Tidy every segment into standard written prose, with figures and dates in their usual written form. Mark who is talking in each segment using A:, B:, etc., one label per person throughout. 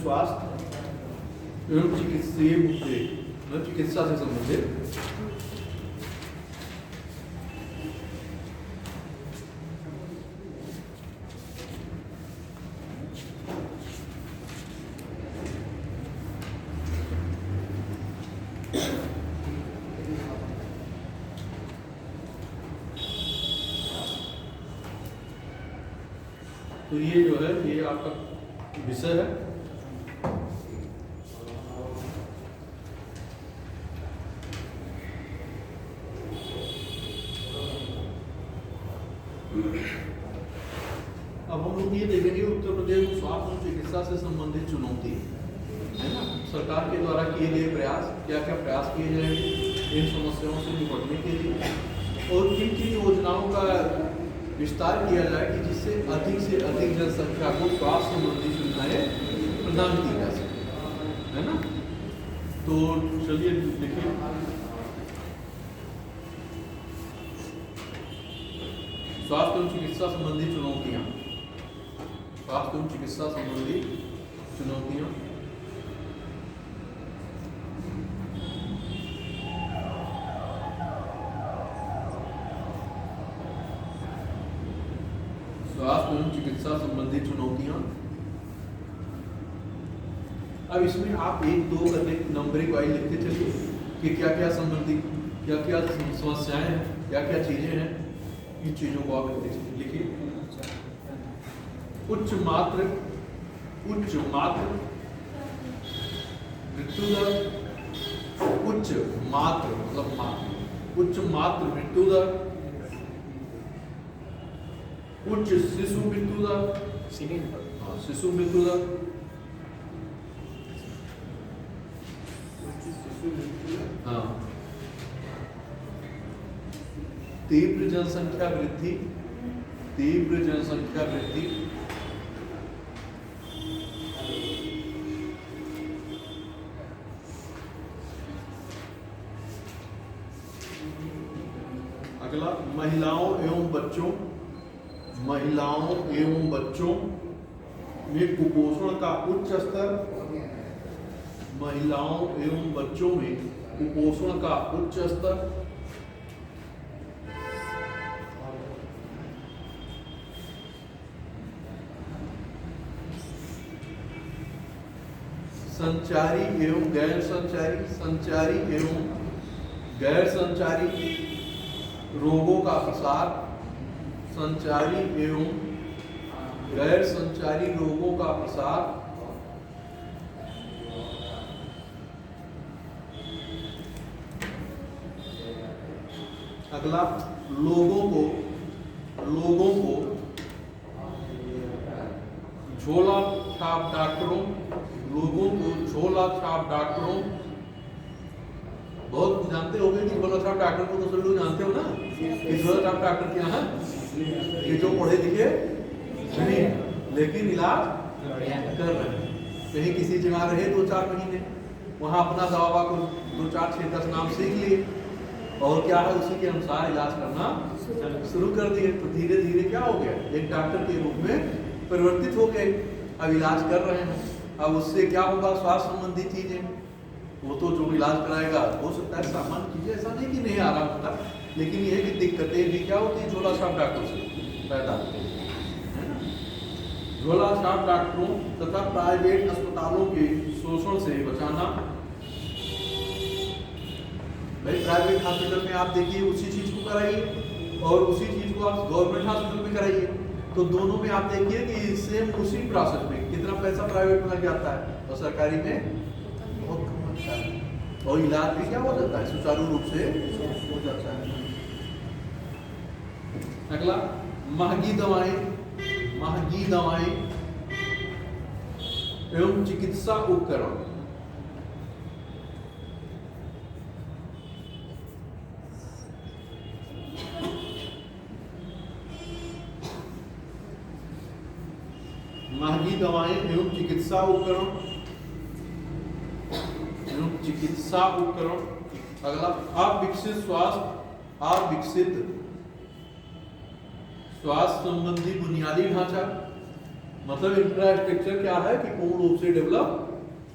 A: स्वास्थ्य एवं चिकित्सीय मुद्दे, मतलब चिकित्सा से संबंधित। तो ये जो है ये आपका विषय है। अब हम लोग ये देखेंगे उत्तर प्रदेश में स्वास्थ्य और चिकित्सा से संबंधित चुनौती है ना, सरकार के द्वारा किए गए प्रयास, क्या क्या प्रयास किए जाएंगे इन समस्याओं से निपटने के लिए, और किन किन योजनाओं का विस्तार किया जाए कि जिससे अधिक से अधिक जनसंख्या को स्वास्थ्य संबंधी सुविधाएं प्रदान की जा सके, है ना। तो चलिए देखिए, स्वास्थ्य एवं चिकित्सा संबंधी चुनौतियां, स्वास्थ्य एवं चिकित्सा संबंधी चुनौतियां। स्वास्थ्य एवं चिकित्सा संबंधी चुनौतियां। अब इसमें आप 1 2 करके नंबरिंग वाइज लिखते चलिए कि क्या क्या संबंधी, क्या क्या समस्याएं हैं, क्या क्या चीजें हैं, इन चीजों को आप लिखते चलिए। लिखिए, उच्च मात्र मृत्यु दर, उच्च मात्र मतलब मात्र, उच्च मात्र मृत्यु दर, उच्च शिशु मृत्यु दर, शिशु मृत्यु दर, हाँ, तीव्र जनसंख्या वृद्धि, तीव्र जनसंख्या वृद्धि, अगला महिलाओं एवं बच्चों, महिलाओं एवं बच्चों में कुपोषण का उच्च स्तर, महिलाओं एवं बच्चों में कुपोषण का उच्च स्तर, संचारी एवं गैर संचारी, संचारी एवं गैर संचारी रोगों का प्रसार, संचारी एवं गैर संचारी रोगों का प्रसार, अगला लोगों को झोला छाप डॉक्टरों, लोगों को झोला छाप डॉक्टरों, बहुत जानते होंगे कि झोला छाप डॉक्टर को तो सब लोग जानते हो ना कि झोला छाप डॉक्टर क्या है, ये जो पढ़े लिखे नहीं लेकिन इलाज कर रहे हैं। कहीं किसी जगह रहे 2-4 महीने, वहाँ अपना दवा को 2 4 6 10 नाम सीख लिए और क्या है उसी के अनुसार इलाज करना शुरू कर दिए। तो धीरे धीरे क्या हो गया, एक डॉक्टर के रूप में परिवर्तित हो गए, अब इलाज कर रहे हैं। अब उससे क्या होगा, स्वास्थ्य संबंधी चीजें, वो तो जो इलाज कराएगा हो सकता है सामान्य चीजें, ऐसा नहीं कि नहीं आराम होता, लेकिन ये भी दिक्कतें भी क्या होती है झोला छाप डॉक्टर से पैदा होती है। झोला छाप डॉक्टरों तथा प्राइवेट अस्पतालों के शोषण से बचाना। भाई प्राइवेट हॉस्पिटल में आप देखिए उसी चीज को कराइए और उसी चीज को आप गवर्नमेंट हॉस्पिटल में कराइए, तो दोनों में आप देखिए कि सेम उसी प्रोसेस में कितना पैसा प्राइवेट में लग जाता है और सरकारी में बहुत कम लगता है, और इलाज भी क्या हो जाता है सुचारू रूप से हो जाता है। अगला महंगी दवाएं एवं चिकित्सा उपकरण। महंगी दवाएं एवं चिकित्सा उपकरण, अगला अविकसित स्वास्थ्य संबंधी बुनियादी ढांचा, मतलब इंफ्रास्ट्रक्चर क्या है कि पूर्ण रूप से डेवलप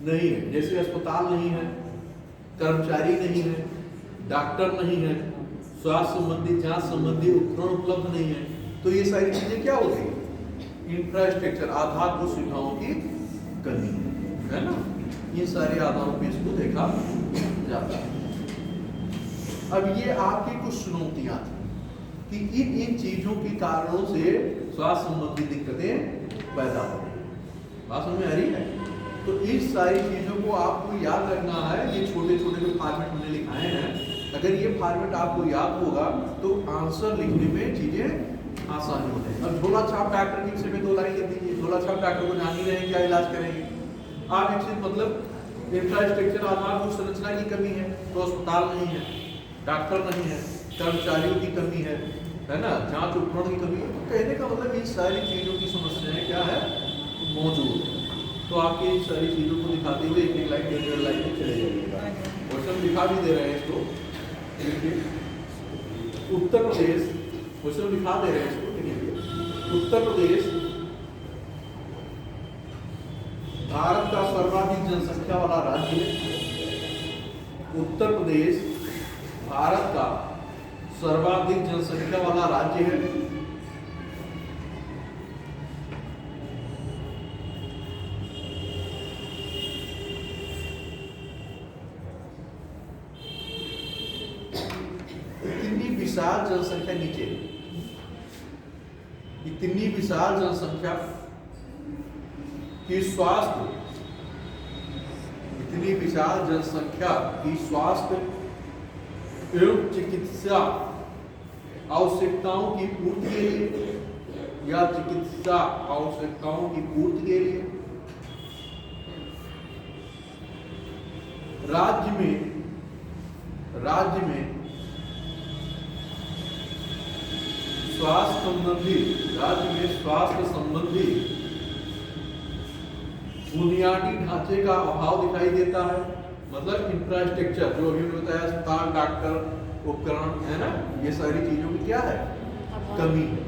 A: नहीं है। जैसे अस्पताल नहीं है, कर्मचारी नहीं है, डॉक्टर नहीं है, स्वास्थ्य संबंधी जांच संबंधी उपकरण उपलब्ध नहीं है, तो ये सारी चीजें क्या हो गई? इंफ्रास्ट्रक्चर, आधारभूत सुविधाओं की कमी है ना। ये सारे आधारों पे इसको देखा जाता है। अब ये आपकी कुछ चुनौतियां थी कि इन चीजों के कारणों से स्वास्थ्य संबंधी दिक्कतें पैदा हो रही। बात समझ में आ रही है? तो इस सारी चीजों को आपको याद रखना है। ये छोटे छोटे जो फॉर्मेट हमने लिखाए हैं, अगर ये फॉर्मेट आपको याद होगा तो आंसर लिखने में चीजें आसानी हो जाएगी। अब झोला छाप डॉक्टर की विषय में 2 लाइन लिख दीजिए। झोला छाप डॉक्टर को जान ही रहे हैं क्या इलाज करेंगे आप। विकसित मतलब इंफ्रास्ट्रक्चर, आधारभूत संरचना की कमी है, तो अस्पताल नहीं है, डॉक्टर नहीं है, कर्मचारियों की कमी है ना, जांच उपकरण की कमी है। तो कहने का मतलब इन सारी चीजों की समस्याएं क्या है? मौजूद है। तो आपकी इन सारी चीजों को दिखाते हुए एक लाइन 1.5 लाइन में चले जाइएगा। क्वेश्चन दिखा भी दे रहे हैं इसको। उत्तर प्रदेश, क्वेश्चन दिखा दे रहे हैं इसको। उत्तर प्रदेश भारत का सर्वाधिक जनसंख्या वाला राज्य है। उत्तर प्रदेश भारत का सर्वाधिक जनसंख्या वाला राज्य है। इतनी विशाल जनसंख्या नीचे, इतनी विशाल जनसंख्या की स्वास्थ्य, इतनी विशाल जनसंख्या की स्वास्थ्य एवं चिकित्सा आवश्यकताओं की पूर्ति के लिए या चिकित्सा आवश्यकताओं की पूर्ति के लिए राज्य में स्वास्थ्य संबंधी बुनियादी ढांचे का अभाव दिखाई देता है। मतलब इंफ्रास्ट्रक्चर जो अभी बताया, अस्पताल, डॉक्टर, उपकरण है ना, ये सारी चीजों की क्या है? कमी है।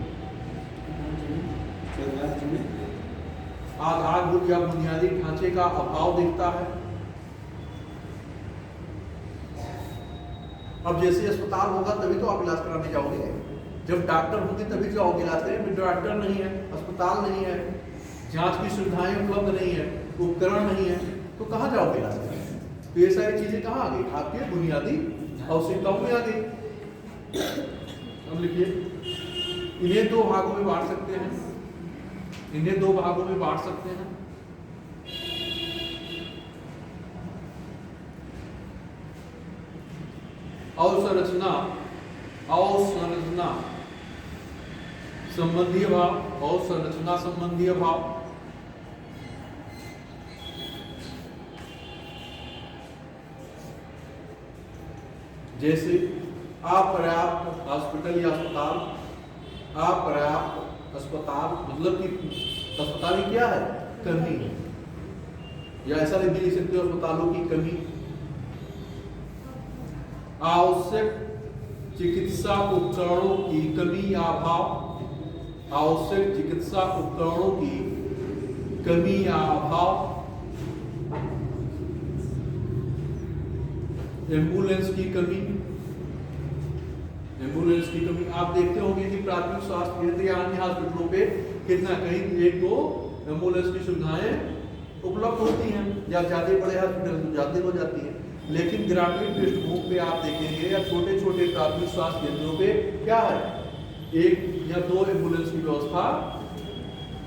A: आधारभूत या बुनियादी ढांचे का अभाव दिखता है। अब जैसे अस्पताल होगा तभी तो आप इलाज कराने जाओगे, जब डॉक्टर होंगे तभी जाओगे इलाज करने। डॉक्टर नहीं है, अस्पताल नहीं है, जांच की सुविधाएं उपलब्ध नहीं है, उपकरण नहीं है, तो कहाँ जाओगे इलाज करने? तो ये सारी चीजें कहाँ आ गई? आपके बुनियादी आवश्यकताओं में आ गई। अब लिखिए, इन्हें 2 भागों में बांट सकते हैं, इन्हें 2 भागों में बांट सकते हैं। अवसंरचना संबंधी अभाव, अवसंरचना संबंधी अभाव। जैसे अपर्याप्त हॉस्पिटल या अस्पताल, अपर्याप्त अस्पताल मतलब कि अस्पताल की क्या है? कमी है, या ऐसा लिख सकते हो अस्पतालों की कमी। आवश्यक चिकित्सा उपकरणों की कमी या अभाव, आवश्यक चिकित्सा उपकरणों की कमी या अभाव। एम्बुलेंस की कमी, एम्बुलेंस की कमी। आप देखते होंगे कि प्राथमिक स्वास्थ्य केंद्र या अन्य हॉस्पिटलों पे कितना कहीं 1-2 एम्बुलेंस की सुविधाएं उपलब्ध होती हैं, या ज्यादा बड़े हॉस्पिटल तो ज्यादा हो जाती हैं। लेकिन ग्रामीण पृष्ठभूमि पे आप देखेंगे या छोटे छोटे प्राथमिक स्वास्थ्य केंद्रों पे क्या है? 1 या 2 एम्बुलेंस की व्यवस्था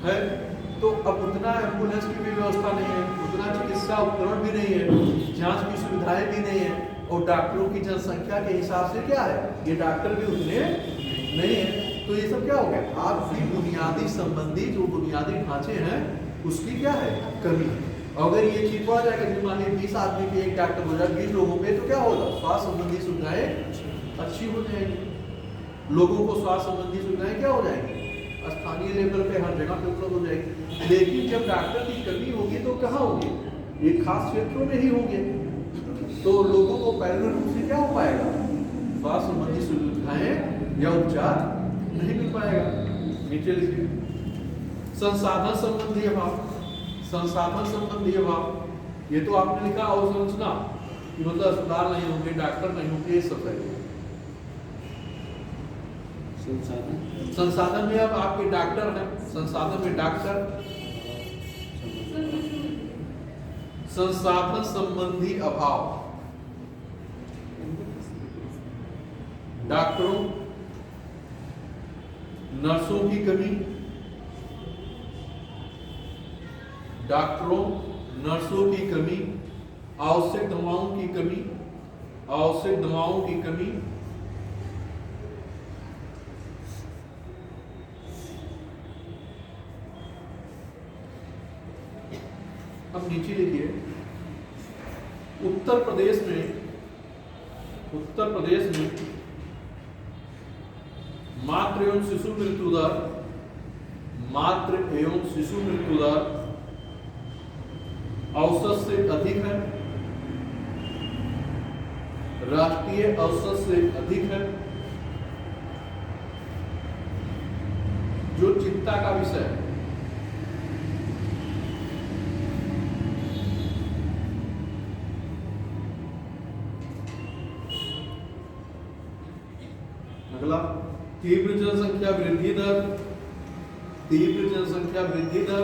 A: है। तो अब उतना एम्बुलेंस की भी व्यवस्था नहीं है, उतना चिकित्सा उपकरण भी नहीं है, जांच की सुविधाएं भी नहीं है, और डॉक्टरों की जनसंख्या के हिसाब से क्या है? ये डॉक्टर भी उतने नहीं है। तो ये सब क्या हो गया? आपकी बुनियादी संबंधी जो बुनियादी ढांचे हैं उसकी क्या है? कमी। अगर ये चीज बढ़ जाएगा, जैसे मान लीजिए 20 आदमी पे 1 डॉक्टर हो जाए 20 लोगों पे, तो क्या होगा? स्वास्थ्य संबंधी सुविधाएं अच्छी हो जाएगी, लोगों को स्वास्थ्य संबंधी सुविधाएं क्या हो जाएगी? स्थानीय लेवल पे हर जगह पे उपलब्ध हो जाएगी। लेकिन जब डॉक्टर की कमी होगी तो कहाँ होगी? एक खास क्षेत्रों में ही होगी, तो लोगों को पैरेलल रूप से क्या हो पाएगा? स्वास्थ्य संबंधी सुविधाएं या उपचार नहीं मिल पाएगा। नीचे लिखिए, संसाधन संबंधी अभाव, संसाधन संबंधी अभाव, ये तो आपने लिखा अवसंरचना कि मतलब अस्पताल नहीं होंगे, डॉक्टर नहीं होंगे, ये सब है। संसाधन में अब आपके डॉक्टर हैं, संसाधन में डॉक्टर, संसाधन संबंधी अभाव, डॉक्टरों नर्सों की कमी, डॉक्टरों नर्सों की कमी, आवश्यक दवाओं की कमी, आवश्यक दवाओं की कमी, अब नीचे लिखिए उत्तर प्रदेश में मातृ एवं शिशु मृत्यु दर, मातृ एवं शिशु मृत्यु दर औसत से अधिक है, राष्ट्रीय औसत से अधिक है, जो चिंता का विषय है। अगला तीव्र जनसंख्या वृद्धि दर, तीव्र जनसंख्या वृद्धि दर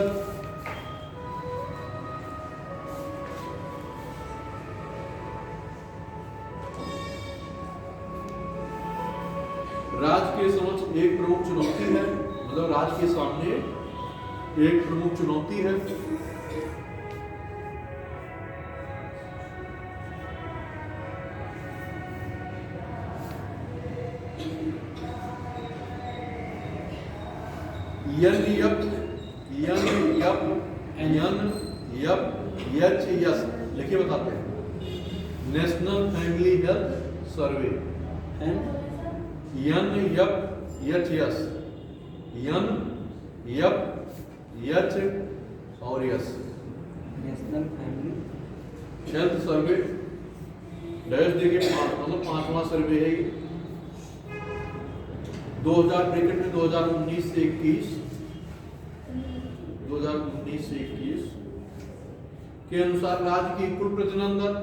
A: राज्य के समक्ष एक प्रमुख चुनौती है, मतलब राज्य के सामने एक प्रमुख चुनौती है। लिखिए बताते हैं नेशनल फैमिली हेल्थ सर्वे, और yes
B: national family
A: health survey dash देखिए, मतलब 5वां सर्वे है 2000 में 2019 से 21 के अनुसार राज्य की कुल प्रजनन दर,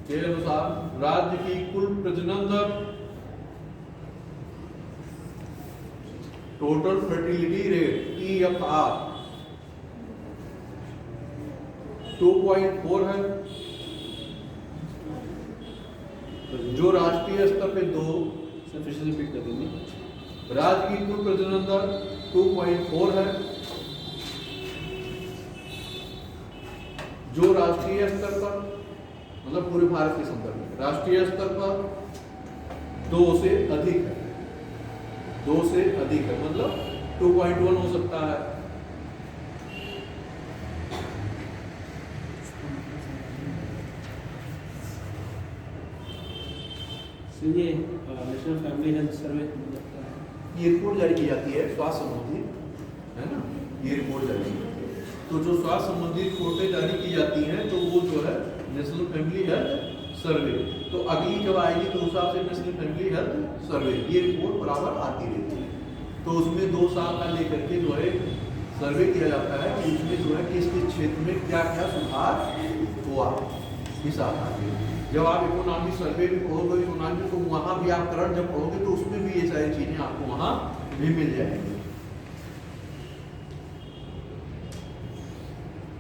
A: के अनुसार राज्य की कुल प्रजनन दर, टोटल फर्टिलिटी रेट TFR 2.4 है, जो राष्ट्रीय स्तर पे 2 राज्य की कुल प्रजनन दर 2.4 है, जो राष्ट्रीय स्तर पर मतलब पूरे भारत के संदर्भ में राष्ट्रीय स्तर पर 2 से अधिक है, 2 से अधिक है, मतलब 2.1 हो सकता है।
B: ये नेशनल फैमिली हेल्थ सर्वे
A: ये रिपोर्ट जारी की जाती है स्वास्थ्य संबंधी, है ना, ये रिपोर्ट जारी की जाती है। तो जो स्वास्थ्य संबंधी रिपोर्टें जारी की जाती हैं तो वो जो है नेशनल फैमिली हेल्थ सर्वे, तो अगली जब आएगी तो उस हिसाब से नेशनल फैमिली हेल्थ सर्वे ये रिपोर्ट बराबर आती रहती है। तो उसमें 2 साल का लेकर के जो है सर्वे किया जाता है कि उसमें जो है किस किस क्षेत्र में क्या क्या सुधार हुआ, हिसाब आगे जब आप इकोनॉमिक सर्वे भी पढ़ोगे, इकोनॉमिक तो वहाँ भी आप करंट जब पढ़ोगे तो उसमें भी ये सारी चीजें आपको वहाँ भी मिल जाएंगी।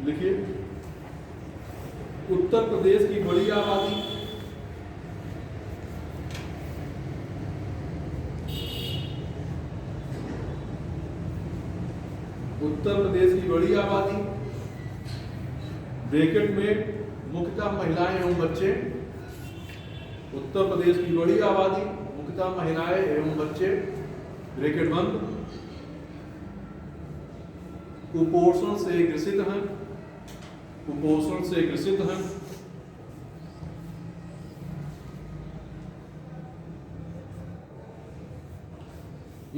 A: लिखिए उत्तर प्रदेश की बड़ी आबादी, उत्तर प्रदेश की बड़ी आबादी ब्रैकेट में मुख्यतः महिलाएं एवं बच्चे, उत्तर प्रदेश की बड़ी आबादी मुख्यतः महिलाएं एवं बच्चे ब्रैकेट बंद कुपोषण से ग्रसित हैं, कुपोषण से ग्रसित हैं।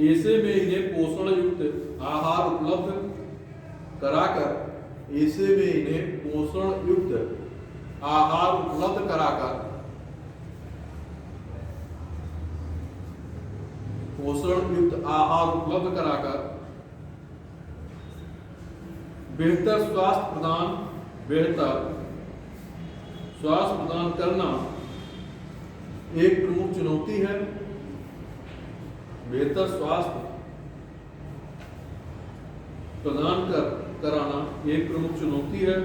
A: ऐसे में इन्हें पोषण युक्त आहार उपलब्ध कराकर, ऐसे में इन्हें पोषण युक्त आहार उपलब्ध कराकर, पोषण युक्त आहार उपलब्ध कराकर बेहतर स्वास्थ्य प्रदान करना एक प्रमुख चुनौती है। बेहतर स्वास्थ्य प्रदान कराना एक प्रमुख चुनौती है।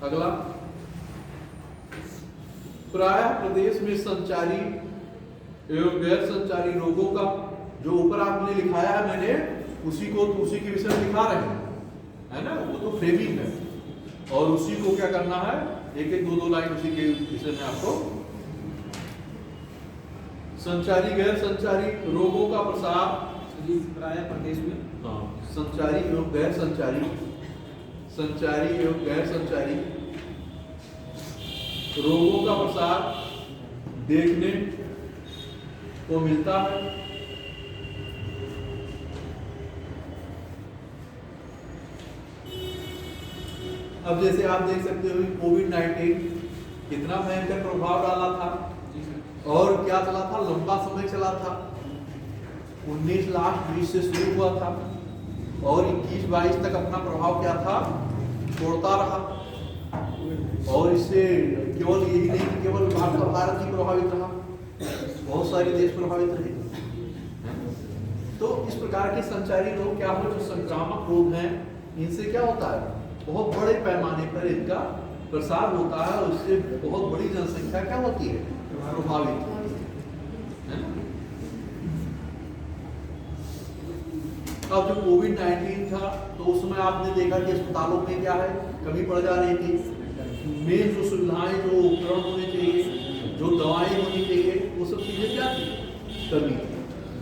A: अगला, प्रायः प्रदेश में संचारी एवं गैर संचारी रोगों का, जो ऊपर आपने लिखाया है मैंने उसी के विषय में लिखा रहे हैं, है ना, वो तो फ्रेमिंग है और उसी को क्या करना है, एक एक दो लाइन उसी के विषय में आपको। संचारी गैर संचारी रोगों का प्रसार
B: प्रायः प्रदेश में,
A: हाँ, संचारी एवं गैर संचारी रोगों का प्रसार देखने को मिलता है। अब जैसे आप देख सकते हो कोविड-19 कितना भयंकर प्रभाव डाला था और क्या चला था, लंबा समय चला था। 19 लाख 20 से शुरू हुआ था और 21-22 तक अपना प्रभाव क्या था, छोड़ता रहा। और इससे केवल यही नहीं कि केवल भारत ही प्रभावित रहा, बहुत सारे देश प्रभावित रहे। तो इस प्रकार के संचारी रोग क्या हो, जो संक्रामक रोग हैं, इनसे क्या होता है, बहुत बड़े पैमाने पर इनका प्रसार होता है और इससे बहुत बड़ी जनसंख्या क्या होती है, प्रभावित होती है। अब जब कोविड-19 था तो उस समय आपने देखा कि अस्पतालों में क्या है, कमी पड़ जा रही थी। मेन जो सुविधाएं, जो उपकरण होने चाहिए, जो दवाएं होनी चाहिए, वो सब चीजें क्या थी, कमी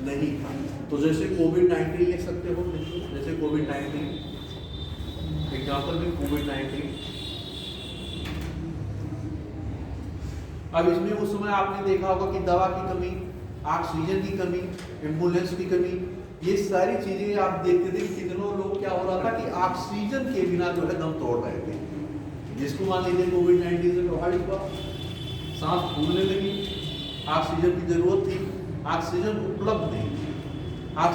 A: नहीं था। तो जैसे कोविड-19 लिख सकते हो, जैसे कोविड-19 एग्जाम्पल में कोविड-19। अब इसमें उस समय आपने देखा होगा कि दवा की कमी, ऑक्सीजन की कमी, एम्बुलेंस की कमी, ये सारी चीजें आप देखते थे कि कितनों लोग क्या हो रहा था कि ऑक्सीजन के बिना जो है दम तोड़ रहे थे। जिसको मान लीजिए कोविड-19 से प्रभावित हुआ, सांस फूलने लगी, ऑक्सीजन की जरूरत थी, ऑक्सीजन उपलब्ध नहीं, और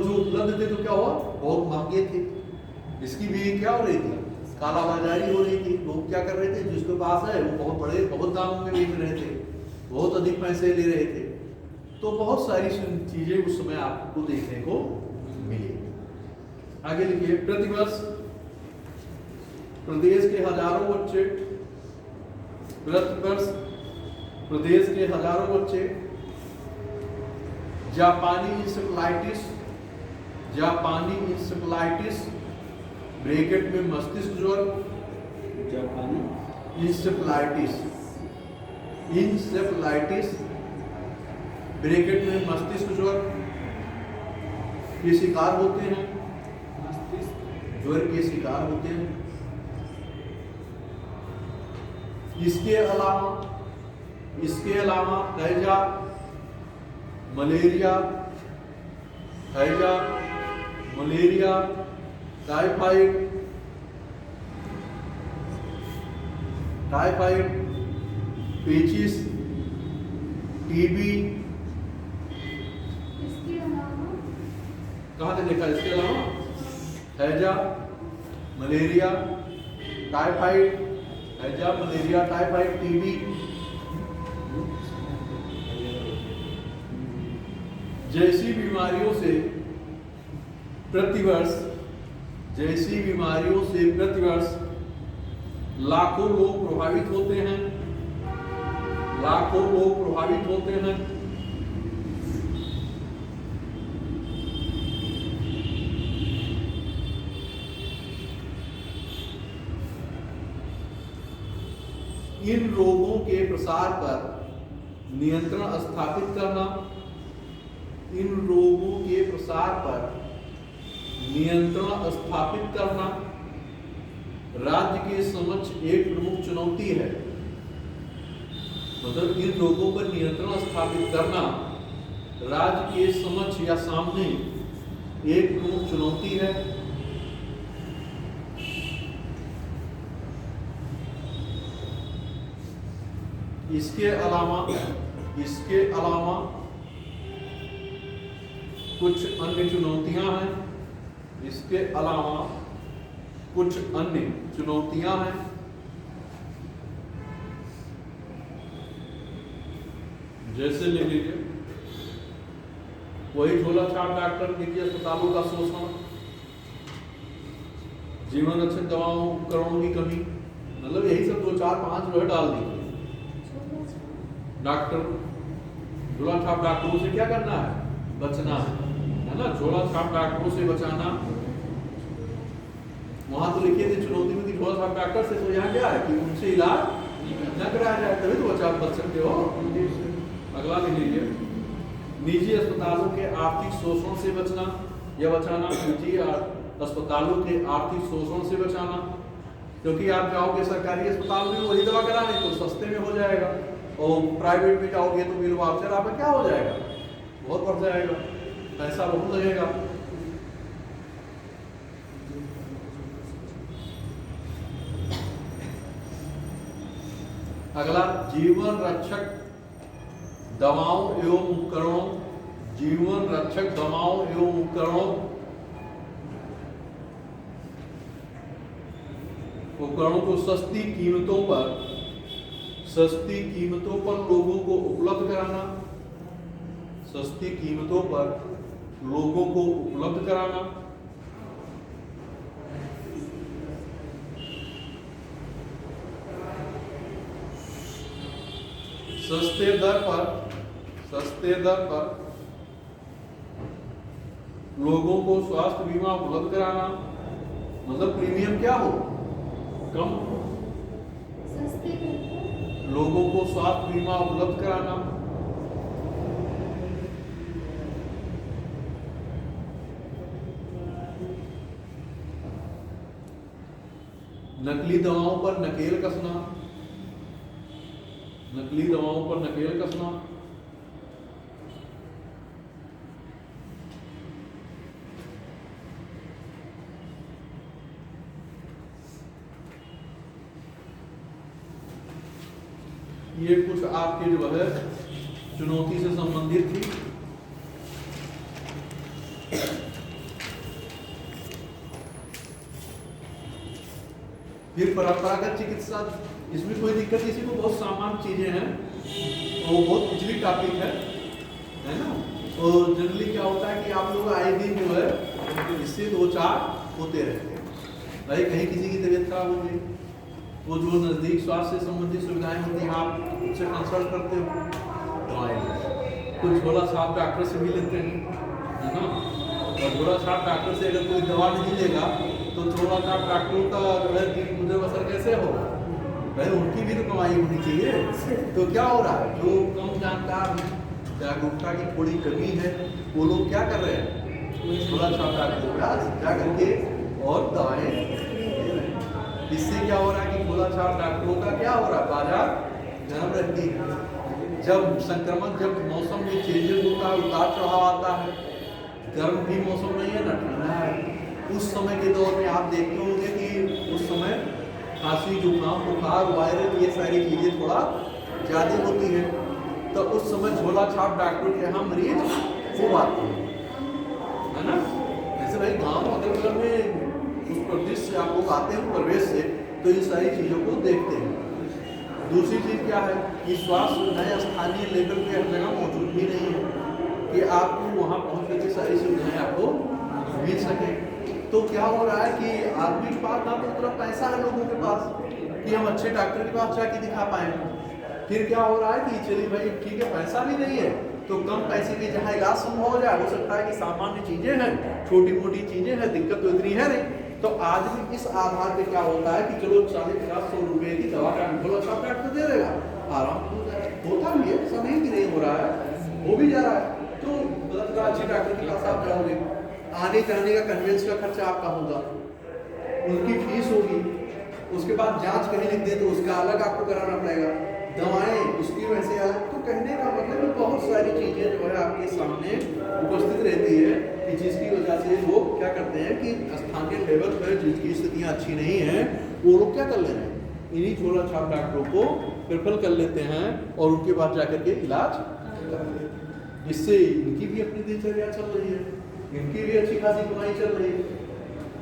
A: जो उपलब्ध थे तो क्या हुआ, बहुत महंगे थे। इसकी भी क्या हो रही थी, कालाबाजारी हो रही थी। लोग क्या कर रहे थे, जिसके पास है वो बहुत दामों में बेच रहे थे, बहुत अधिक पैसे ले रहे थे। तो बहुत सारी चीजें उस समय आपको देखने को मिली। आगे लिखिए, प्रतिवर्ष प्रदेश के हजारों बच्चे जापानी इंसेफ्लाइटिस ब्रैकेट में मस्तिष्क ज्वर, जापानी इंसेफ्लाइटिस ब्रैकेट में मस्तिष्क ज्वर के शिकार होते हैं, ज्वर के शिकार होते हैं। इसके अलावा हैजा, मलेरिया, टाइफाइड, पेचिस, टीबी, कहाँ से देखा, इसके अलावा हैजा, मलेरिया, टाइफाइड, टीबी जैसी बीमारियों से प्रतिवर्ष लाखों लोग प्रभावित होते हैं। इन रोगों के प्रसार पर नियंत्रण स्थापित करना राज्य के समक्ष एक प्रमुख चुनौती है। मतलब इन रोगों पर नियंत्रण स्थापित करना राज्य के समक्ष या सामने एक प्रमुख चुनौती है। इसके अलावा इसके अलावा कुछ अन्य चुनौतियां हैं, इसके अलावा कुछ अन्य चुनौतियां हैं। जैसे ले लीजिए वही झोला छाप डॉक्टर, निजी अस्पतालों का शोषण, जीवन रक्षक दवाओं उपकरणों की कमी, मतलब यही सब 2 4 5 जो है डाल दी। डॉक्टर झोला छाप डॉक्टरों से क्या करना है? बचना है ना, झोला छाप डॉक्टरों से बचाना। वहां तो लिखिए थी चुनौती में थी झोला छाप डॉक्टर से, तो यहाँ क्या है कि उनसे इलाज न कराया जाए, तभी तो बच सकते हो। अगला लिख लीजिए, निजी अस्पतालों के आर्थिक शोषण से बचना या बचाना, निजी अस्पतालों के आर्थिक शोषण से बचाना, क्योंकि आप जाओगे सरकारी अस्पताल में वही दवा कराने तो सस्ते में हो जाएगा, और प्राइवेट में जाओगे तो बिल वाउचर आपका क्या हो जाएगा? बहुत बढ़ जाएगा, पैसा बहुत लगेगा। अगला, जीवन रक्षक दवाओं एवं उपकरणों, जीवन रक्षक दवाओं एवं उपकरणों को सस्ती कीमतों पर लोगों को उपलब्ध कराना, सस्ती कीमतों पर लोगों को उपलब्ध कराना। सस्ते दर पर लोगों को स्वास्थ्य बीमा उपलब्ध कराना, मतलब प्रीमियम क्या हो? कम। लोगों को स्वास्थ्य बीमा उपलब्ध कराना। नकली दवाओं पर नकेल कसना, नकली दवाओं पर नकेल कसना। ये कुछ आपके जो है चुनौती से संबंधित थी। फिर परंपरागत चिकित्सा, इसमें कोई दिक्कत नहीं, इसमें बहुत सामान्य चीजें हैं और बहुत पिछली टॉपिक है ना। और जनरली क्या होता है कि आप लोग आए दिन जो है इससे 2 4 होते रहते हैं। भाई कहीं किसी की तबीयत खराब हो गई, वो जो नज़दीक स्वास्थ्य से संबंधित सुविधाएं होती हैं आप उनसे कंसल्ट करते हो, कुछ झोला छाप डॉक्टर से भी लेते हैं, है ना। और झोला छाप डॉक्टर से अगर कोई दवा नहीं लेगा तो झोला छाप डॉक्टरों का जो है दिन गुजर बसर कैसे होगा? भाई उनकी भी तो कमाई होनी चाहिए। तो क्या हो रहा है, जो कम जानकार जागरूकता की थोड़ी कमी है वो लोग क्या कर रहे हैं? झोला छाप डॉक्टरों के पास जा करके और दवाएं ले रहे हैं। इससे क्या हो रहा है कि झोला छाप डॉक्टरों का क्या हो रहा है? बाजार गर्म रहती है। जब मौसम में चेंजेस होता है, उतार चढ़ाव आता है, गर्म भी मौसम नहीं है ना ठंडा है, उस समय के दौर में आप देखते होंगे कि उस समय खांसी जुकाम बुखार वायरल ये सारी चीजें थोड़ा ज्यादा होती है। तो उस समय झोला छाप डॉक्टरों के यहाँ मरीज खूब आते हैं, है ना। जैसे भाई गाँव अगल बगल में उस प्रदेश से आप लोग आते हैं प्रवेश से, तो इन सारी चीज़ों को देखते हैं। दूसरी चीज़ क्या है कि स्वास्थ्य सुविधाएं स्थानीय लेवल पे हर जगह मौजूद भी नहीं है कि आपको वहाँ पहुँच करके सारी सुविधाएं आपको मिल सके। तो क्या हो रहा है कि आदमी के पास ना तो उतना पैसा है लोगों के पास कि हम अच्छे डॉक्टर के पास जाके दिखा पाएँ। फिर क्या हो रहा है कि चलिए भाई ठीक है, पैसा भी नहीं है तो कम पैसे में जहाँ इलाज संभव हो जाए, हो सकता है कि सामान्य चीज़ें हैं, छोटी मोटी चीज़ें हैं, दिक्कत तो इतनी है नहीं। तो आदमी इस आधार पे क्या होता है कि चलो 40-50-100 रुपए की दवा का झोला छाप डॉक्टर दे देगा, आराम होता भी है, ऐसा नहीं कि नहीं हो रहा है, हो भी जा रहा है। तो मतलब अच्छे डॉक्टर के पास आप जाओगे, आने जाने का कन्वेंस का खर्चा आपका होगा, उनकी फीस होगी, उसके बाद जांच कहीं लिख दे तो उसका अलग आपको कराना पड़ेगा, दवाएं उसकी वैसे अलग। तो कहने का मतलब बहुत सारी चीज़ें जो है आपके सामने उपस्थित रहती है कि जिसकी वजह से लोग क्या करते हैं कि स्थानीय लेवल पर जिसकी स्थितियाँ अच्छी नहीं हैं वो लोग क्या कर ले रहे हैं, इन्हीं झोला छाप डॉक्टरों को रेफर कर लेते हैं और उनके बाद जाकर के इलाज करते हैं। इससे इनकी भी अपनी दिनचर्या चल रही है, इनकी भी अच्छी खासी कमाई चल रही है।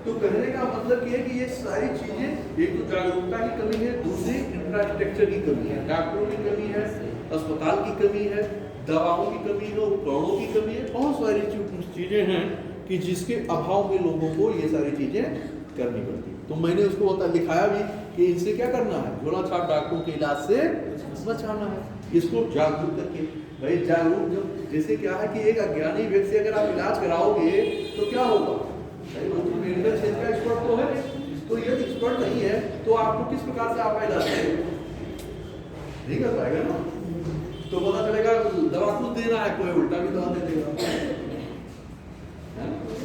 A: तो कहने का मतलब ये है कि ये सारी चीजें, एक तो जागरूकता की कमी है, दूसरी इंफ्रास्ट्रक्चर की कमी है, डॉक्टरों की कमी है, अस्पताल की कमी है, दवाओं की कमी है, उपकरणों की कमी है, बहुत सारी चीजें हैं कि जिसके अभाव में लोगों को ये सारी चीजें करनी पड़ती है। तो मैंने उसको लिखाया भी कि इनसे क्या करना है, झोला छाप डॉक्टरों के इलाज से बचाना है, इसको जागरूक करके। भाई जागरूक जब जैसे क्या है कि एक अज्ञानी व्यक्ति से अगर आप इलाज कराओगे तो क्या होगा, भाई वो तो मेडिकल क्षेत्र का एक्सपर्ट तो है, तो ये एक्सपर्ट नहीं है तो आपको किस प्रकार से आपका इलाज करेगा, नहीं कर पाएगा ना। तो पता चलेगा दवा खुद देना है, कोई उल्टा भी दवा दे देगा,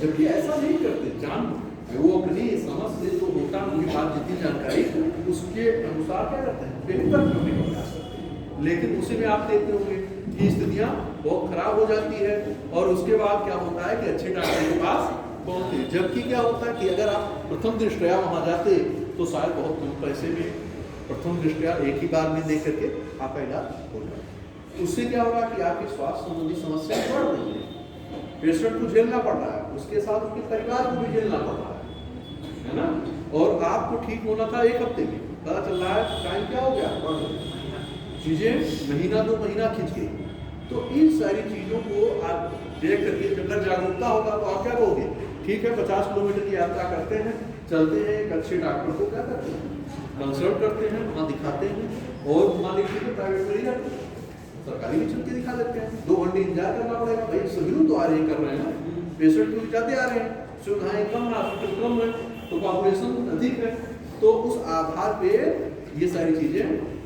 A: जबकि ऐसा नहीं करते। जान वो अपनी समझ से जो होता है उनकी बात जितनी जानकारी उसके अनुसार क्या करते हैं, बेहतर करने का प्रयास करते हैं। लेकिन उसी में आप देखते होंगे कि स्थितियां बहुत खराब हो जाती है और उसके बाद क्या होता है कि अच्छे डॉक्टर के पास पहुंचते। जबकि क्या होता है कि अगर आप प्रथम दृष्टया वहां जाते तो शायद बहुत कम पैसे में प्रथम दृष्टया एक ही बार में देख करके आपका इलाज हो जाए। उससे क्या होगा कि आपकी स्वास्थ्य संबंधी समस्या बढ़ रही है, पेशेंट को झेलना पड़ रहा है, उसके साथ उसके परिवार को भी झेलना पड़ रहा है ना। और आपको ठीक होना था 1 हफ्ते में, पता चल रहा है टाइम क्या हो गया, चीजें महीना 2 महीना खिंच गई। तो इन सारी चीजों को आप देख करके अगर जागरूकता होगा तो आप क्या कहोगे, ठीक है 50 किलोमीटर की यात्रा करते हैं, चलते हैं, एक अच्छे डॉक्टर को क्या करते हैं, कंसल्ट करते हैं, वहाँ दिखाते हैं और मान लीजिए प्राइवेट में नहीं जाते, सरकारी में चल के दिखा देते हैं। 2 घंटे इंतजार करना पड़ेगा, भाई सभी लोग तो आ रहे कर रहे हैं ना, पेशेंट तो जाते आ रहे हैं, सुविधाएं कम है, हॉस्पिटल कम है, तो पॉपुलेशन अधिक है, तो उस आधार पे ये सारी चीजें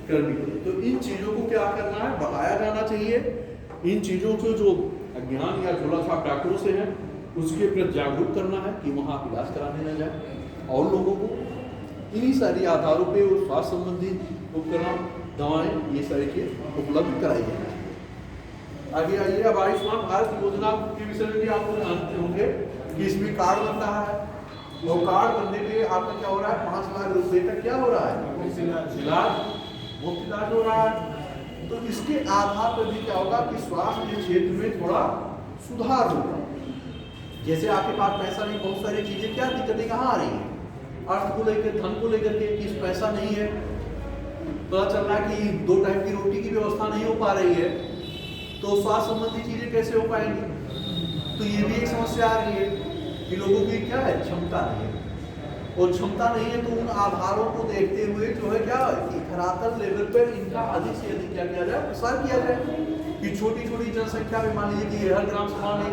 A: करनी पड़ेगी। तो इन चीजों को क्या करना है, बढ़ाया जाना चाहिए। इन चीजों को जो अज्ञान या झोला छाप डॉक्टरों से है उसके प्रति जागरूक करना है कि वहाँ इलाज कराने न जाए, और लोगों को इन्हीं सारी आधारों पे और स्वास्थ्य संबंधी उपकरण, दवाएं, ये सारी चीज उपलब्ध कराई जाए। आगे आइए, अब आयुष्मान भारत योजना के विषय में भी आप लोग जानते होंगे कि इसमें कार्ड बन रहा है, और कार्ड बनने पे आपका क्या हो रहा है, 5 लाख रुपए तक क्या हो रहा है, इलाज मुफ्त इलाज हो रहा है। तो इसके आधार पर भी क्या होगा कि स्वास्थ्य के क्षेत्र में थोड़ा सुधार होगा। जैसे आपके पास पैसा नहीं, बहुत सारी चीजें क्या दिक्कतें कहाँ आ रही हैं, अर्थ को लेकर, धन को लेकर के, कि पैसा नहीं है, पता चल रहा है कि 2 टाइम की रोटी की व्यवस्था नहीं हो पा रही है, तो स्वास्थ्य संबंधी चीजें कैसे हो पाएंगी। तो ये भी एक समस्या आ रही है कि लोगों की क्या है, क्षमता नहीं है, और क्षमता नहीं है तो उन आधारों को देखते हुए जो है क्या है कि धरातल लेवल पर इनका अधिक से अधिक क्या किया जाए, प्रसार किया जाए। कि छोटी छोटी जनसंख्या में मान लीजिए कि हर ग्राम सभा में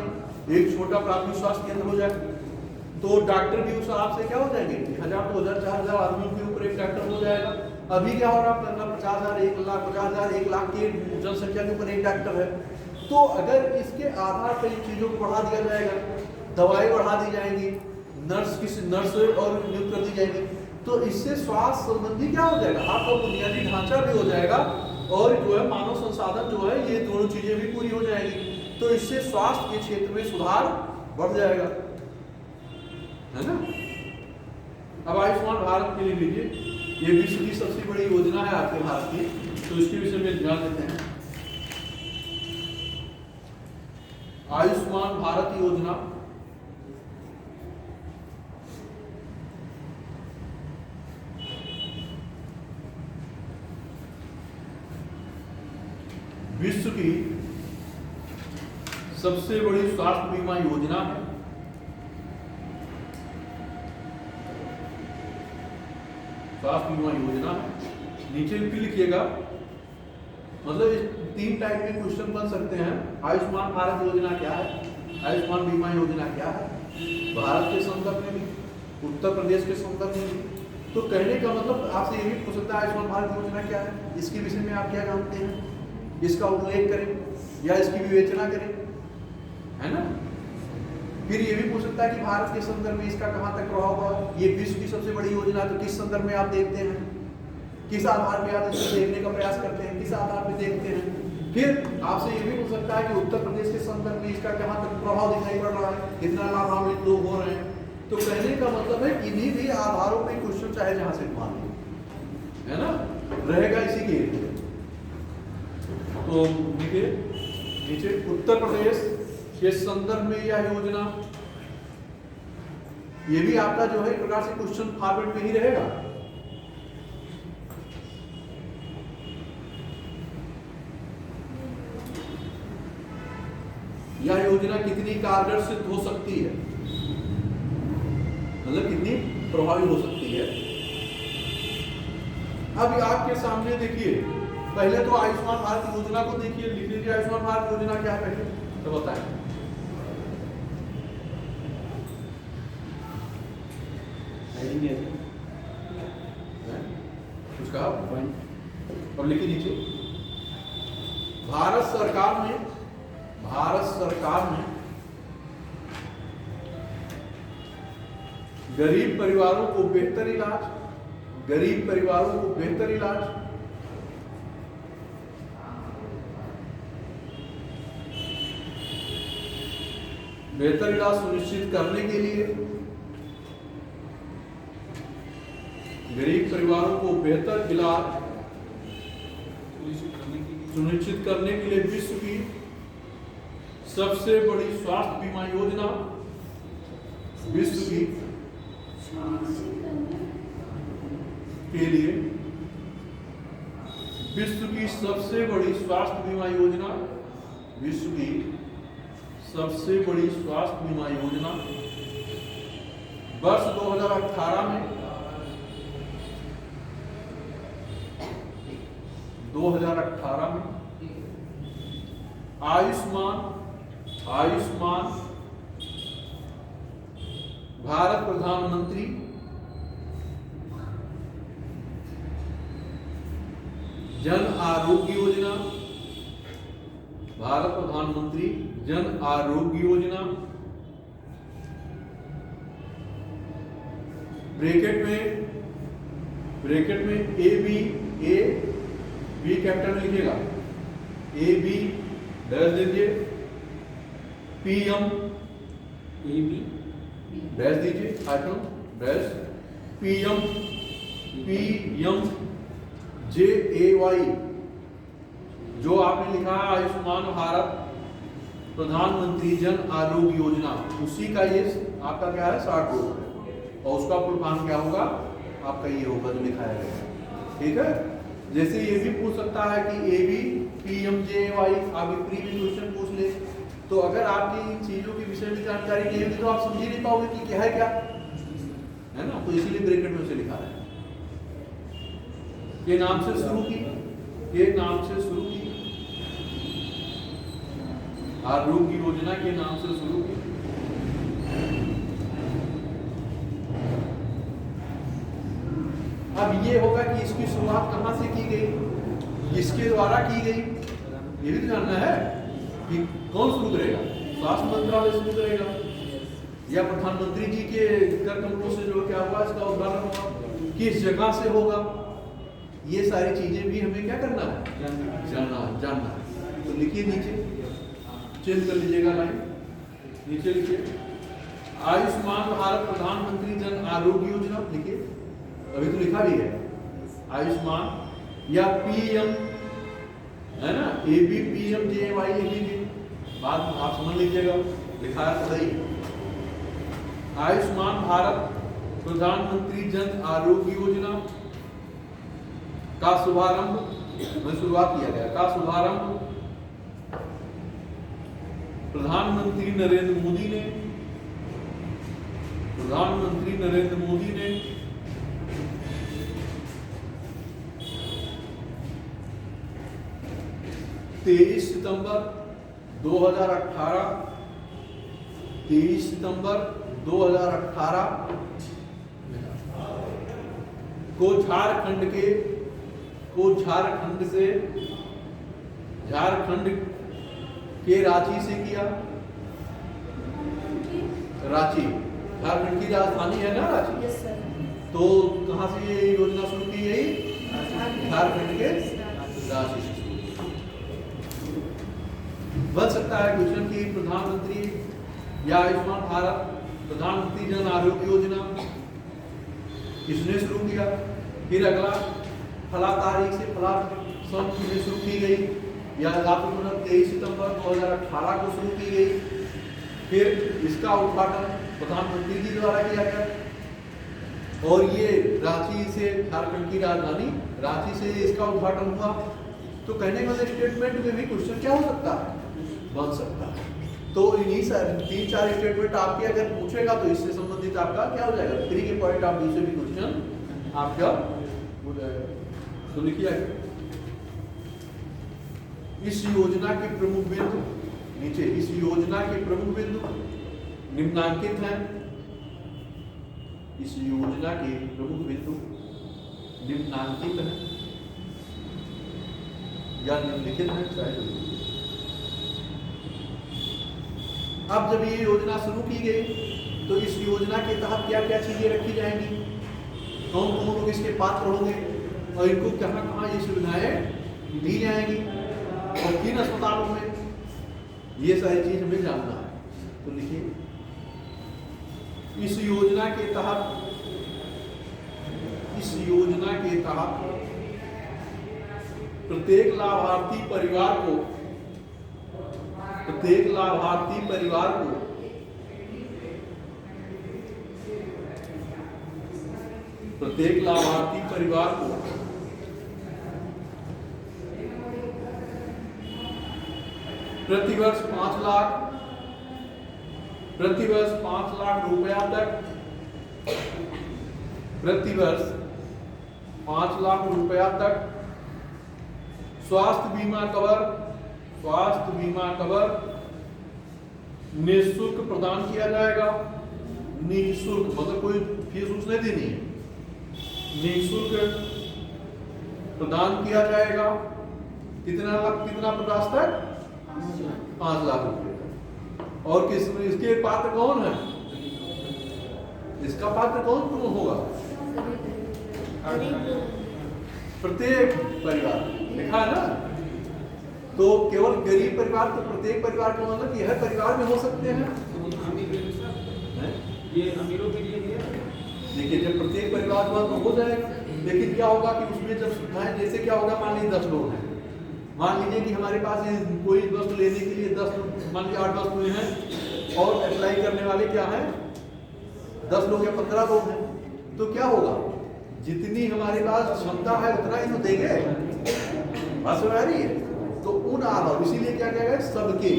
A: एक छोटा प्राथमिक स्वास्थ्य केंद्र हो जाए, तो डॉक्टर भी उस हिसाब से क्या हो जाएंगे, 1000, 2000, 4000 आदमियों के ऊपर एक डॉक्टर हो जाएगा। अभी क्या हो रहा है, 50,000, 1 लाख, 50,000, 1 लाख की जनसंख्या के ऊपर एक डॉक्टर है। तो अगर इसके आधार पर इन चीजों को बढ़ा दिया जाएगा, दवाई बढ़ा दी जाएंगी, नर्स और नियुक्त कर दी जाएगी, तो इससे स्वास्थ्य संबंधी क्या हो जाएगा, आपका बुनियादी ढांचा भी हो जाएगा और जो है मानव संसाधन जो है, ये दोनों चीजें भी पूरी हो जाएगी। तो इससे स्वास्थ्य के क्षेत्र में सुधार बढ़ जाएगा, है ना। अब आयुष्मान भारत के लिए लीजिए, ये विश्व की सबसे बड़ी योजना है आपके भारत की, तो इसके विषय में ध्यान देते हैं। आयुष्मान भारत योजना विश्व की सबसे बड़ी स्वास्थ्य बीमा योजना है। स्वास्थ्य बीमा योजना है, नीचे भी लिखिएगा, मतलब 3 टाइप के क्वेश्चन बन सकते हैं। आयुष्मान भारत योजना क्या है, आयुष्मान बीमा योजना क्या है, भारत के संदर्भ में भी, उत्तर प्रदेश के संदर्भ में भी। तो कहने का मतलब आपसे ये भी पूछ सकता है आयुष्मान भारत योजना क्या है, इसके विषय में आप क्या जानते हैं, इसका उल्लेख करें या इसकी विवेचना करें, है ना। फिर ये भी पूछ सकता है कि भारत के संदर्भ में इसका कहाँ तक प्रभाव हुआ, ये विश्व की सबसे बड़ी योजना, तो किस संदर्भ में आप देखते हैं, किस आधार पे आप इसे देखने का प्रयास करते हैं, किस आधार पे देखते हैं। फिर आपसे ये भी पूछ सकता है कि उत्तर प्रदेश के संदर्भ में इसका कहाँ तक प्रभाव दिखाई पड़ रहा है, कितना लाभान्वित लोग हो रहे हैं। तो कहने का मतलब है इन्हीं भी आधारों पे क्वेश्चन चाहे जहां से मान लो, है ना, रहेगा इसी के तो देखिए नीचे उत्तर प्रदेश के संदर्भ में यह योजना, ये भी आपका जो है एक प्रकार से क्वेश्चन फॉर्मेट में ही रहेगा। यह योजना कितनी कारगर सिद्ध हो सकती है, मतलब कितनी प्रभावी हो सकती है। अब आपके सामने देखिए, पहले तो आयुष्मान भारत योजना को देखिए, लिख लीजिए आयुष्मान भारत योजना क्या है पहले तो बताएं। कुछ कहा और लिखिए नीचे, भारत सरकार ने गरीब परिवारों को बेहतर इलाज, सुनिश्चित करने के लिए, गरीब परिवारों को बेहतर इलाज सुनिश्चित करने के लिए विश्व की सबसे बड़ी स्वास्थ्य बीमा योजना, विश्व की सबसे बड़ी स्वास्थ्य बीमा योजना, विश्व की सबसे बड़ी स्वास्थ्य बीमा योजना वर्ष 2018 में आयुष्मान भारत प्रधानमंत्री जन आरोग्य योजना, भारत प्रधानमंत्री जन आरोग्य योजना, ब्रैकेट में ए बी कैपिटल में लिखिएगा, ए बी डैश दीजिए, पीएम ए बी डैश दीजिए, आइटम डैश पीएम JAY, जो आपने लिखा है आयुष्मान भारत प्रधानमंत्री जन आरोग्य योजना, उसी का ये आपका क्या है शॉर्ट रूप है, और उसका फुल फॉर्म क्या होगा आपका ये होगा जो लिखा है। ठीक है, जैसे ये भी पूछ सकता है कि AB PMJAY आप प्रीवियस क्वेश्चन पूछ ले, तो अगर आपकी इन चीजों के विषय में जानकारी नहीं होगी तो आप समझ ही नहीं पाओगे कि क्या है ना, तो इसीलिए ब्रैकेट में उसे लिखा है। ये नाम से शुरू की आरोग्य योजना के नाम से शुरू की। अब ये होगा कि इसकी शुरुआत कहां से की गई, किसके द्वारा की गई, ये भी तो जानना है कि कौन शुरू करेगा, स्वास्थ्य मंत्रालय शुरू करेगा या प्रधानमंत्री जी के कर कमरों से जो क्या हुआ इसका उद्घाटन होगा, किस जगह से होगा, ये सारी चीजें भी हमें क्या करना है, जानना है। तो लिखिए नीचे, चेंज कर लीजिएगा लाइन, नीचे लिखिए आयुष्मान भारत प्रधानमंत्री जन आरोग्य योजना, लिखिए अभी तो लिखा भी है आयुष्मान, या पीएम है ना, AB PMJAY लिख लीजिए, बाद में आप समझ लीजिएगा, लिखा है सही। आयुष्मान भारत प्रधानमंत्री जन आरोग्य योजना का शुभारंभ में शुरुआत किया गया, का शुभारंभ प्रधानमंत्री नरेंद्र मोदी ने 23 सितंबर 2018 को झारखंड के रांची से किया। रांची झारखंड की राजधानी है ना रांची।
C: Yes sir.
A: तो कहां से ये योजना शुरू की गई? झारखंड के रांची से। बन सकता है क्वेश्चन की प्रधानमंत्री या आयुष्मान भारत प्रधानमंत्री जन आरोग्य योजना किसने शुरू किया, फिर अगला फला तारीख से फला सब चीजें शुरू की गई, या आपकी मतलब 23 सितंबर 2018 को शुरू की गई। फिर इसका उद्घाटन प्रधानमंत्री जी द्वारा किया गया और ये रांची से, झारखंड की राजधानी रांची से इसका उद्घाटन हुआ। तो कहने का स्टेटमेंट में भी क्वेश्चन क्या हो सकता है, बन सकता है। तो इन्हीं 3-4 स्टेटमेंट आपके अगर पूछेगा तो इससे संबंधित आपका क्या हो जाएगा, 3 के पॉइंट ऑफ व्यू से भी क्वेश्चन आपका हो जाएगा। तो लिखिए इस योजना के प्रमुख बिंदु नीचे, इस योजना के प्रमुख बिंदु निम्नांकित हैं। इस योजना के प्रमुख बिंदु निम्नांकित हैं या निम्नलिखित हैं, शायद। अब जब ये योजना शुरू की गई तो इस योजना के तहत क्या क्या चीजें रखी जाएंगी, कौन कौन लोग इसके पात्र होंगे और इनको कहाँ कहाँ ये सुविधाएं दी जाएंगी और किन अस्पतालों में, ये सारी चीज हमें जानना है। तो लिखिए इस योजना के तहत प्रत्येक लाभार्थी परिवार को प्रत्येक लाभार्थी परिवार को प्रतिवर्ष 5 लाख रुपया तक, प्रतिवर्ष 5 लाख रुपया तक स्वास्थ्य बीमा कवर निःशुल्क प्रदान किया जाएगा। निःशुल्क मतलब कोई फीस उसने देनी है, निःशुल्क प्रदान किया जाएगा। कितना प्रयास तक, 5 लाख रुपए। और किस इसके पात्र कौन है, इसका पात्र कौन होगा, प्रत्येक परिवार, लिखा है ना। तो केवल गरीब परिवार, तो प्रत्येक परिवार का मतलब कि हर परिवार में हो सकते हैं।
B: ये अमीरों के लिए है।
A: देखिए जब प्रत्येक परिवार में तो हो जाएगा, लेकिन क्या होगा कि उसमें जब सुविधाएं, जैसे क्या होगा, मान लीजिए 10 लोग हैं, मान लीजिए कि हमारे पास कोई वस्तु लेने के लिए 10, मान लीजिए 8 वस्तुएं हैं और अप्लाई करने वाले क्या हैं, 10 लोग या 15 लोग हैं। तो क्या होगा, जितनी हमारे पास क्षमता है उतना ही तो देंगे, बात समझ आ रही है। तो उन आधार, इसीलिए क्या कहा गया, सबके,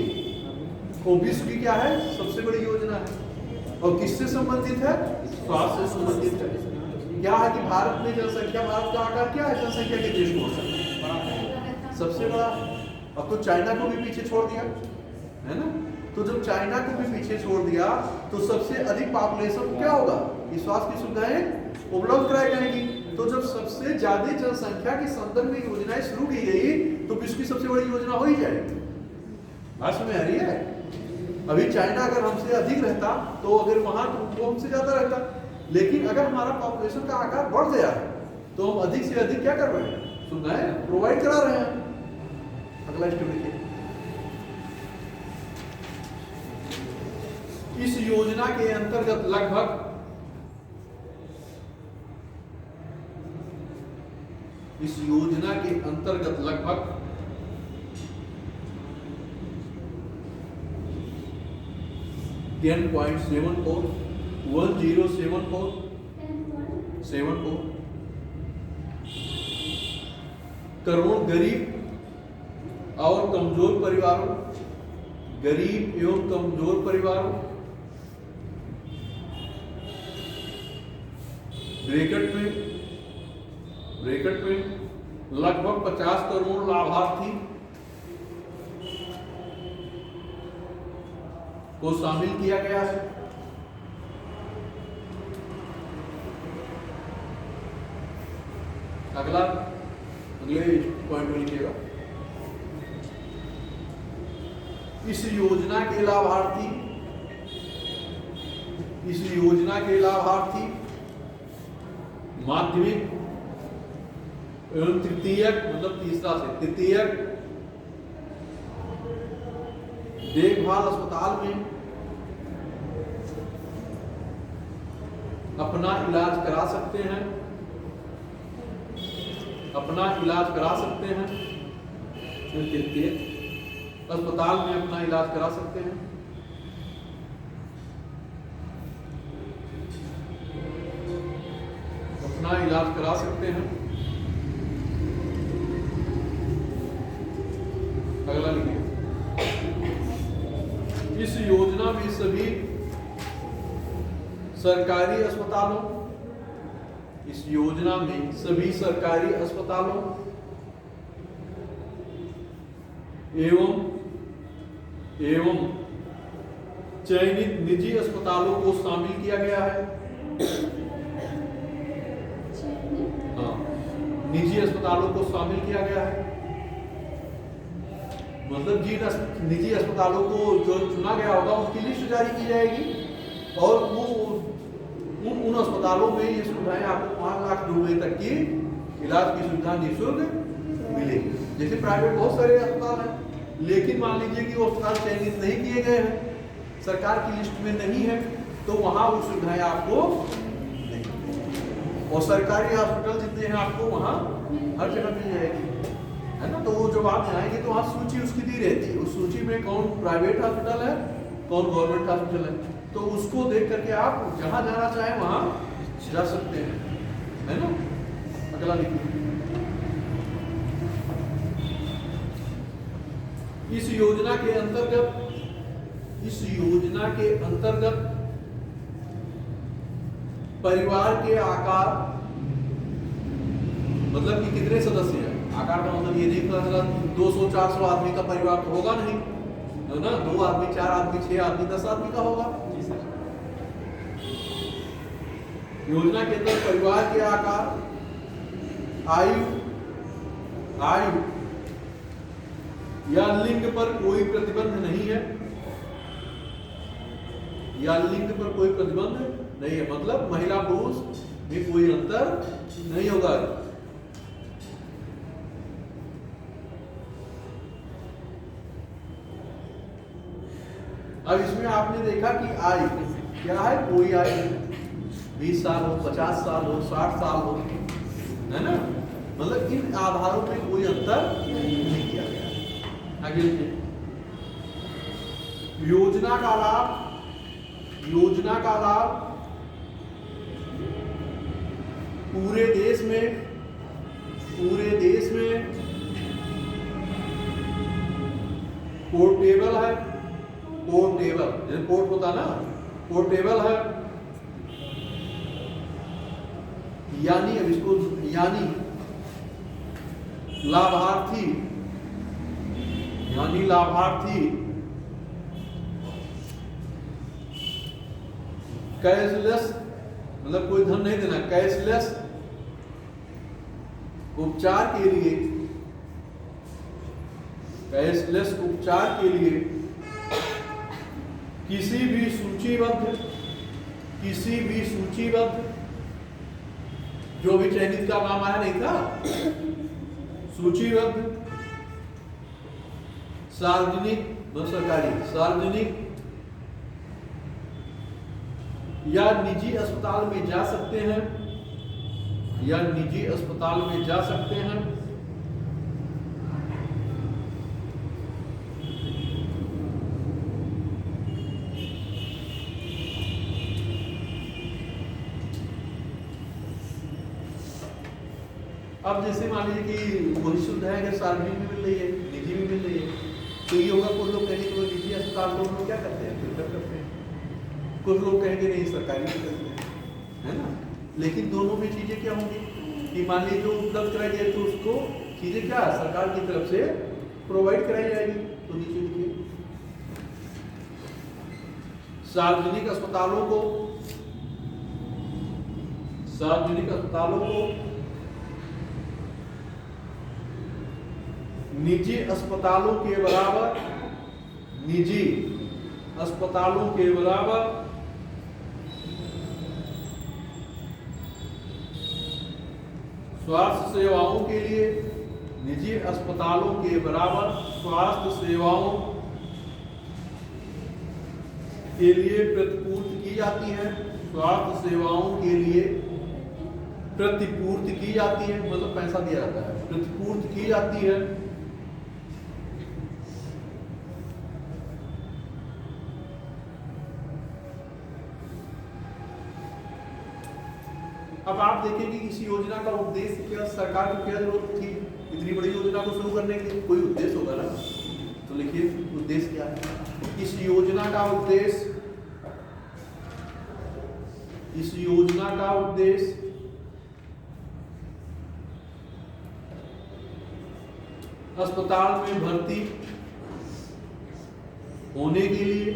A: वो विश्व की क्या है, सबसे बड़ी योजना है। और किससे संबंधित है, स्वास्थ्य से संबंधित है। क्या है कि भारत में जनसंख्या, भारत का आकार क्या है जनसंख्या के दृष्टिकोण से, सबसे बड़ा। अब तो चाइना को भी पीछे छोड़ दिया है ना। तो जब चाइना को भी पीछे छोड़ दिया तो सबसे अधिक पॉपुलेशन क्या होगा, स्वास्थ्य की सुविधाएं उपलब्ध कराई जाएंगी। तो जब सबसे ज्यादा जनसंख्या के संदर्भ में योजनाएं शुरू की गई तो विश्व की सबसे बड़ी योजना हो ही जाएगी। बात समझ आ रही है। अभी चाइना अगर हमसे अधिक रहता तो अगर वहां तो हमसे ज्यादा रहता, लेकिन अगर हमारा पॉपुलेशन का आकार बढ़ गया है तो हम अधिक से अधिक क्या कर रहे हैं, सुविधाएं प्रोवाइड करा रहे हैं। अगला स्टेप देखिए। इस योजना के अंतर्गत लगभग 10.74 करोड़ गरीब और कमजोर परिवारों, गरीब एवं कमजोर परिवारों, ब्रैकेट में लगभग 50 करोड़ लाभार्थी को शामिल किया गया है। अगले पॉइंट में लिखिएगा। इस योजना के लाभार्थी माध्यमिक एवं तृतीयक, मतलब तीसरा से तृतीयक देखभाल अस्पताल में अपना इलाज करा सकते हैं अस्पताल में अपना इलाज करा सकते हैं। अपना इलाज करा सकते हैं। अगला लिखिए, इस योजना में सभी सरकारी अस्पतालों, इस योजना में सभी सरकारी अस्पतालों एवं चयनित निजी अस्पतालों को शामिल किया गया है। हाँ, निजी अस्पतालों को शामिल किया गया है, मतलब जिन निजी अस्पतालों को जो चुना गया होगा उनकी लिस्ट जारी की जाएगी और वो उन अस्पतालों में ये सुविधाएं आपको 5 लाख रुपए तक की इलाज की सुविधा निःशुल्क मिलेगी। जैसे प्राइवेट बहुत सारे अस्पताल हैं, लेकिन मान लीजिए कि वो अस्पताल चयनित नहीं किए गए हैं, सरकार की लिस्ट में नहीं है, तो वहां वो सुविधाएं आपको नहीं, और सरकारी हॉस्पिटल जितने हैं आपको वहां हर जगह मिल जाएगी, है ना। तो वो जब आप जाएंगे तो वहाँ सूची उसकी दी रहती है, उस सूची में कौन प्राइवेट हॉस्पिटल है कौन गवर्नमेंट हॉस्पिटल है, तो उसको देख करके आप जहाँ जाना चाहें वहाँ जा सकते हैं, है ना। अगला लिखिए, इस योजना के अंतर्गत परिवार के आकार, मतलब कि कितने सदस्य हैं, आकार का मतलब ये नहीं पता 200-400 आदमी का परिवार तो होगा नहीं, है ना। 2 आदमी, 4 आदमी, 6 आदमी, 10 आदमी का होगा। योजना के अंदर परिवार के आकार, आयु या लिंग पर कोई प्रतिबंध नहीं है, मतलब महिला पुरुष में कोई अंतर नहीं होगा। अब इसमें आपने देखा कि आयु क्या है, कोई आयु 20 साल हो, 50 साल हो, 60 साल हो, है ना, मतलब इन आधारों पे कोई अंतर नहीं किया गया। आगे योजना का लाभ पूरे देश में पोर्टेबल है, जैसे पोर्ट होता ना, पोर्टेबल है, यानी अब इसको लाभार्थी कैशलेस, मतलब कोई धन नहीं देना, कैशलेस उपचार के लिए किसी भी सूचीबद्ध जो भी चयनित का नाम आया नहीं था, सूचीबद्ध सार्वजनिक या निजी अस्पताल में जा सकते हैं, अब जैसे मान लीजिए कि वही सुविधा है अगर सार्वजनिक में मिल रही है, निजी में मिल रही है, तो ये होगा कुछ लोग कहेंगे तो निजी अस्पताल को लोग क्या करते हैं, प्रेफर करते हैं, कुछ लोग कहेंगे नहीं सरकारी में करते हैं, है ना। लेकिन दोनों में चीजें क्या होंगी कि मान लीजिए जो उपलब्ध कराई जाए तो उसको चीजें क्या सरकार की तरफ से प्रोवाइड कराई जाएगी। तो नीचे लिखिए, सार्वजनिक अस्पतालों को निजी अस्पतालों के बराबर स्वास्थ्य सेवाओं के लिए प्रतिपूर्ति की जाती है, प्रतिपूर्ति की जाती है, मतलब पैसा दिया जाता है, प्रतिपूर्ति की जाती है अब आप देखें कि इस योजना का उद्देश्य क्या, सरकार को क्या जरूरत थी इतनी बड़ी योजना को शुरू करने के लिए? कोई उद्देश्य होगा ना, तो लिखिए उद्देश्य क्या है। इस योजना का उद्देश्य, इस योजना का उद्देश्य अस्पताल में भर्ती होने के लिए,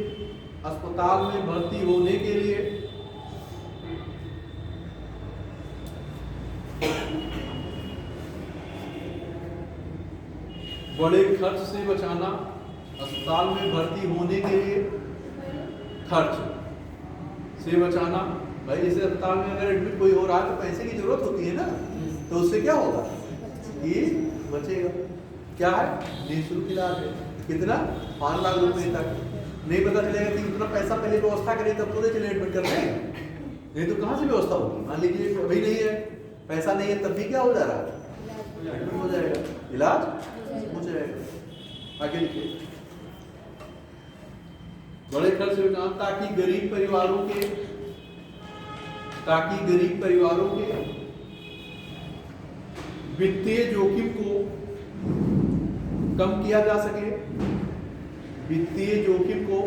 A: अस्पताल में भर्ती होने के लिए बड़े खर्च से बचाना, अस्पताल में भर्ती होने के लिए खर्च से बचाना। भाई जैसे अस्पताल में अगर एडमिट कोई हो रहा है तो पैसे की जरूरत होती है ना, तो उससे क्या होगा कि बचेगा। क्या है? निःशुल्क इलाज है। कितना? 5 लाख रुपए तक। नहीं पता चलेगा कि इतना पैसा पहले व्यवस्था करें तब तो नहीं चले एडमिट करते हैं, नहीं तो कहाँ से व्यवस्था होगी। मान लीजिए अभी नहीं है, पैसा नहीं है, तब भी क्या हो जा रहा है, एडमिट हो जाएगा, इलाज हो जाएगा। आगे लिखिए, बड़े खर्च से बचाना ताकि गरीब परिवारों के वित्तीय जोखिम को कम किया जा सके, वित्तीय जोखिम को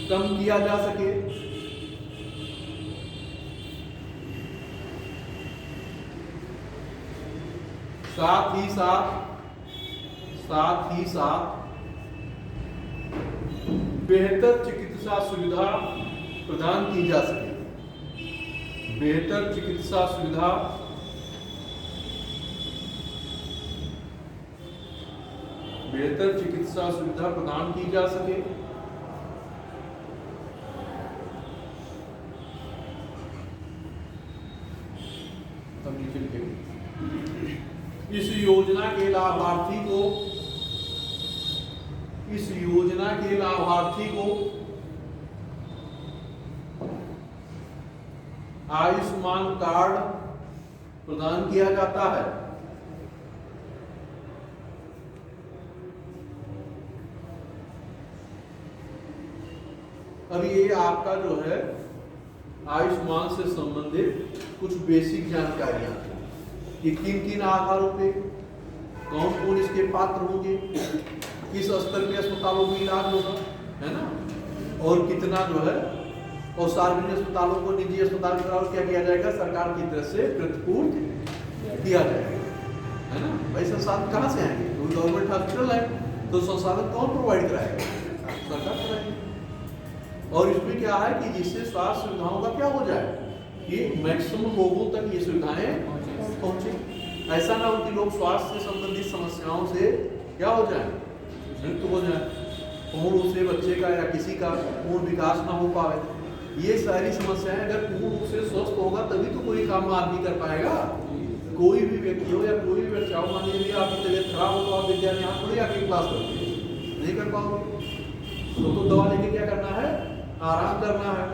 A: कम किया जा सके, साथ ही साथ बेहतर चिकित्सा सुविधा प्रदान की जा सके, बेहतर चिकित्सा सुविधा प्रदान की जा सके। अब नीचे लिखेंगे, इस योजना के लाभार्थी को आयुष्मान कार्ड प्रदान किया जाता है। अब ये आपका जो है आयुष्मान से संबंधित कुछ बेसिक जानकारियां कि किन किन आधारों पे कौन कौन इसके पात्र होंगे, किस स्तर के अस्पतालों में इलाज होगा, है ना, और कितना जो है, और सार्वजनिक अस्पतालों को निजी अस्पताल की तरह क्या किया जाएगा, सरकार की तरफ से प्रतिपूर्त किया जाएगा, है ना। भाई संसाधन कहाँ से आएंगे? तो गवर्नमेंट हॉस्पिटल है, तो संसाधन कौन प्रोवाइड कराएगा? सरकार कराएगी। और इसमें क्या है कि जिससे स्वास्थ्य सुविधाओं का क्या हो जाए कि मैक्सिमम लोगों तक ये सुविधाएं पहुंचे। ऐसा ना हो कि लोग स्वास्थ्य से संबंधित समस्याओं से क्या हो जाए, मृत्यु हो जाए, पूर्ण रूप से बच्चे का या किसी का पूर्ण विकास ना हो पाए। ये सारी समस्याएं अगर पूर्ण रूप से स्वस्थ होगा तभी तो कोई काम आदमी कर पाएगा। कोई भी व्यक्ति हो या कोई भी बच्चा हो, मान लीजिए आपकी तबीयत खराब हो तो आप विद्यालय यहाँ थोड़ी आके क्लास करते नहीं कर पाओगे, तो दवा लेके क्या करना है, आराम करना है।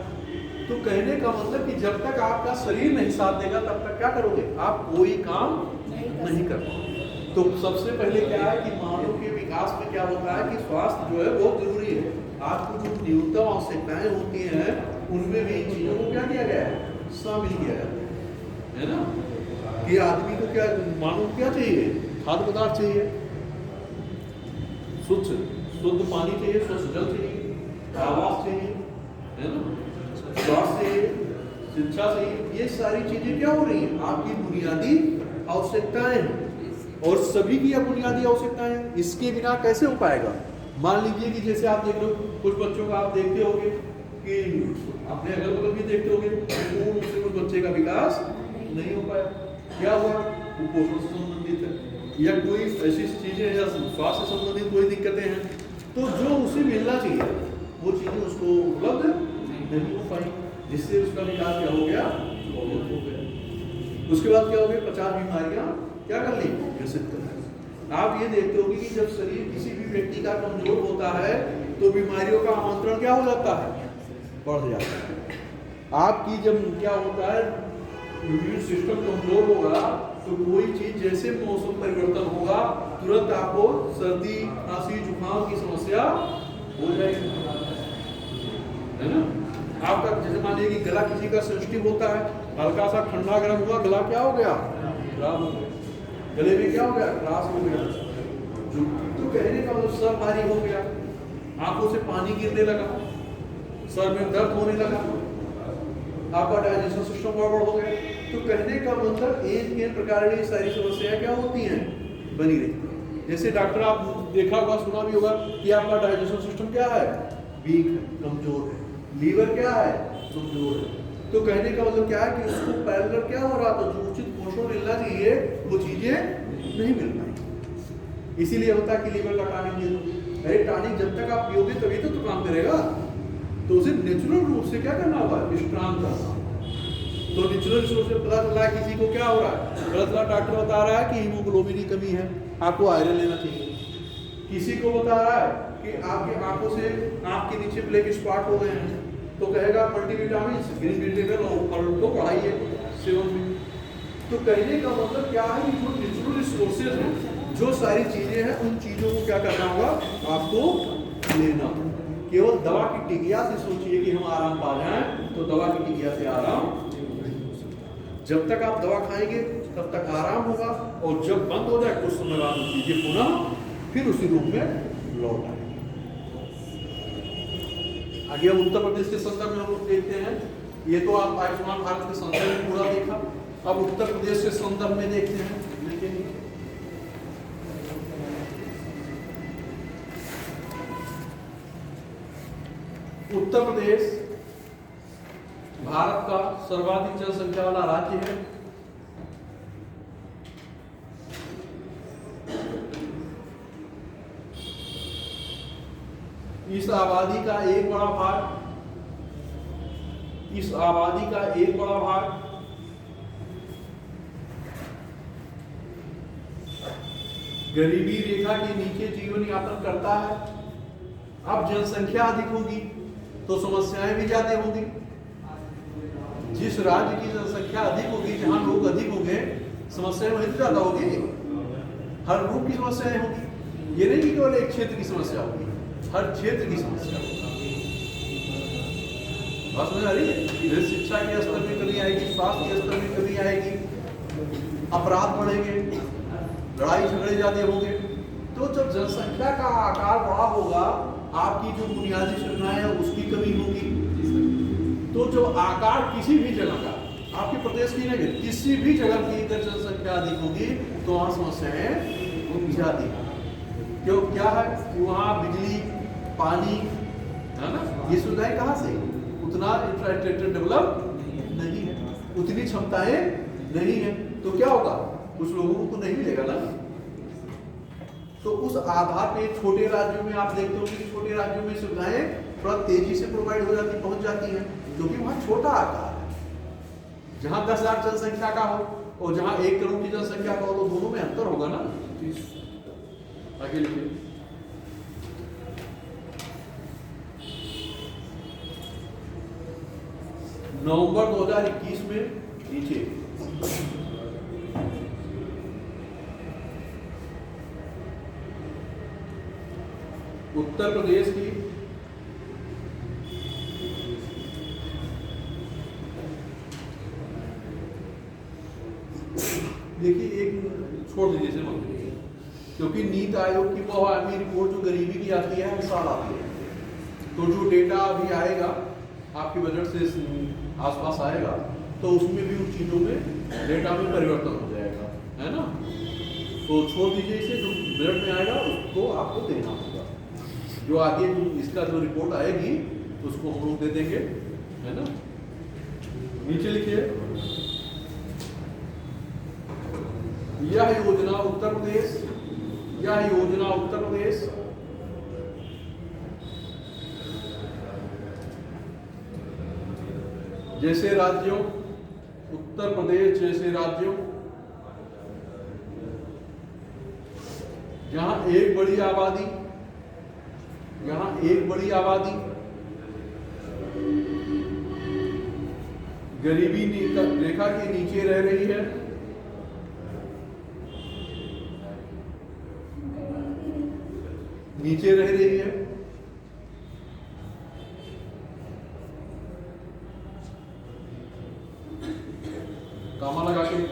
A: तो कहने का मतलब कि जब तक आपका शरीर नहीं साथ देगा तब तक क्या करोगे, आप कोई काम नहीं कर पाओगे। तो सबसे पहले क्या है कि मानव के विकास में क्या होता है कि स्वास्थ्य जो है बहुत जरूरी है। आपको जो न्यूनतम आवश्यकताएं होती हैं उनमें भी इन चीजों को क्या किया गया है, शामिल किया है ना। कि आदमी को क्या, मानव क्या चाहिए, खाद्य पदार्थ चाहिए, शुद्ध पानी चाहिए, स्वच्छ जल चाहिए, आवास चाहिए, है ना, स्वास्थ्य चाहिए, शिक्षा चाहिए। ये सारी चीजें क्या हो रही हैं, आपकी बुनियादी आवश्यकताएं हैं, और सभी की यह बुनियादी आवश्यकताएं हैं। इसके बिना कैसे हो पाएगा। मान लीजिए कि जैसे आप देख लो, कुछ बच्चों का आप देखते होंगे कि अपने अगल बगल भी देखते होंगे, पूर्ण रूप से कुछ बच्चे का विकास नहीं हो पाया। क्या हुआ, कुपोषण से संबंधित है या कोई ऐसी चीजें या स्वास्थ्य से संबंधित कोई दिक्कतें हैं, तो जो उसे मिलना चाहिए वो चीजें उसको उपलब्ध नहीं हो पाई, जिससे उसका विकास क्या हो गया, हो गया। उसके बाद क्या हो गया, 50 बीमारियां क्या कर ली, ग्रसित कर ली। आप ये देखते होंगे कि जब शरीर किसी भी व्यक्ति का कमजोर होता है तो बीमारियों का आमंत्रण क्या हो जाता है, बढ़ जाता है। आपकी जब क्या होता है, इम्यून सिस्टम कमजोर होगा तो कोई चीज, जैसे मौसम परिवर्तन होगा तुरंत आपको सर्दी, खांसी, जुकाम की समस्या हो जाएगी, है ना। आपका जैसे मानिए कि गला किसी का सेंसिटिव होता है, हल्का सा ठंडा गर्म हुआ, गला क्या हो गया, खराब हो गया, गले में क्या हो गया, खराश हो गया। तो कहने का मतलब सर भारी हो गया, आंखों से पानी गिरने लगा, सर में दर्द होने लगा, आपका डाइजेशन सिस्टम गड़बड़ हो गया। तो कहने का मतलब एक प्रकार की सारी समस्याएं क्या होती हैं, बनी रहती है। जैसे डॉक्टर आप देखा होगा, सुना भी होगा कि आपका डाइजेशन सिस्टम क्या है, वीक है, कमजोर है, लीवर क्या है, कमजोर है। तो कहने का मतलब क्या है कि उसको पैरेलल क्या हो रहा था, जो उचित पोषण मिलना चाहिए वो चीजें नहीं मिल पाई। इसीलिए होता है कि लीवर का टॉनिक दे दो। अरे टॉनिक जब तक आप पियोगे तभी तो काम करेगा। तो उसे नेचुरल रूप से क्या करना होगा, स्ट्रांग करना। तो नेचुरल रिसोर्स से पता चला किसी को क्या हो रहा है, गलत डॉक्टर बता रहा है कि हीमोग्लोबिन की कमी है, आपको आयरन लेना चाहिए। किसी को बता रहा है कि आपकी आंखों से आंख के नीचे ब्लैक स्पॉट हो गए हैं, तो कहेगा मल्टीविटामिन ग्रीन वेजिटेबल और को पढ़ाइए सेवन में। तो कहने का मतलब क्या है कि जो नेचुरल रिसोर्सेज हैं, जो सारी चीजें हैं, उन चीजों को क्या करना होगा, आपको लेना। केवल दवा की टिकिया से सोचिए कि हम आराम पा जाएं, तो दवा की टिकिया से आराम, जब तक आप दवा खाएंगे तब तक आराम होगा, और जब बंद हो जाए कुछ समय बाद चीजें पुनः फिर उसी रूप में लौट आए। आगे हम उत्तर प्रदेश के संदर्भ में हम लोग देखते हैं। ये तो आप आयुष्मान भारत के संदर्भ में पूरा देखा, अब उत्तर प्रदेश के संदर्भ में देखते हैं। उत्तर प्रदेश भारत का सर्वाधिक जनसंख्या वाला राज्य है। इस आबादी का एक बड़ा भाग गरीबी रेखा के नीचे जीवन यापन करता है। अब जनसंख्या अधिक होगी तो समस्याएं भी ज्यादा होंगी। जिस राज्य की जनसंख्या अधिक होगी, जहां लोग अधिक होंगे, समस्याएं वही तो ज्यादा होगी, हर रूप की समस्याएं होगी। ये नहीं कि केवल एक क्षेत्र की समस्या होगी, हर क्षेत्र की समस्या होगी। बात समझ आ रही है? शिक्षा के स्तर में कमी आएगी, स्वास्थ्य के स्तर में कमी आएगी, अपराध बढ़ेंगे, लड़ाई झगड़े ज्यादा होंगे। तो जब जनसंख्या का आकार बड़ा होगा, आपकी जो बुनियादी सुविधाएं है उसकी कमी होगी। तो जो आकार किसी भी जगह का, आपके प्रदेश की नहीं, किसी भी जगह की अगर जनसंख्या अधिक होगी तो वहां समस्याएं ज्यादा। क्यों, क्या है कि वहां बिजली, पानी, है ना, ये सुविधाएं कहाँ से, उतना इंफ्रास्ट्रक्चर डेवलप नहीं है, उतनी क्षमताएं नहीं है। तो क्या होगा, कुछ लोगों को नहीं मिलेगा ना। तो उस आधार पे छोटे राज्यों में आप देखते हो कि छोटे राज्यों में सुविधाएं थोड़ा तेजी से प्रोवाइड हो जाती, पहुंच जाती हैं, क्योंकि वहां छोटा आकार है। जहां 10 लाख जनसंख्या का हो और जहां 1 करोड़ की जनसंख्या का हो, तो दोनों में अंतर होगा ना। आगे लिखिए। नवंबर 2021 में नीचे उत्तर प्रदेश की देखिए, एक छोड़ दीजिए से मत, क्योंकि नीति आयोग की बहुआयामी रिपोर्ट जो गरीबी की आती है, हर साल आती है। तो जो डेटा अभी आएगा आपके बजट से आसपास आएगा, तो उसमें भी उन चीजों में डेटा में परिवर्तन हो जाएगा, है ना। तो छोड़ दीजिए इसे, जो बजट में आएगा उसको आपको देना होगा। जो आगे इसका जो रिपोर्ट आएगी उसको हम लोग दे देंगे, है ना। नीचे लिखिए, यह योजना उत्तर प्रदेश, यह योजना उत्तर प्रदेश जैसे राज्यों, उत्तर प्रदेश जैसे राज्यों जहां एक बड़ी आबादी, गरीबी रेखा के नीचे रह रही है,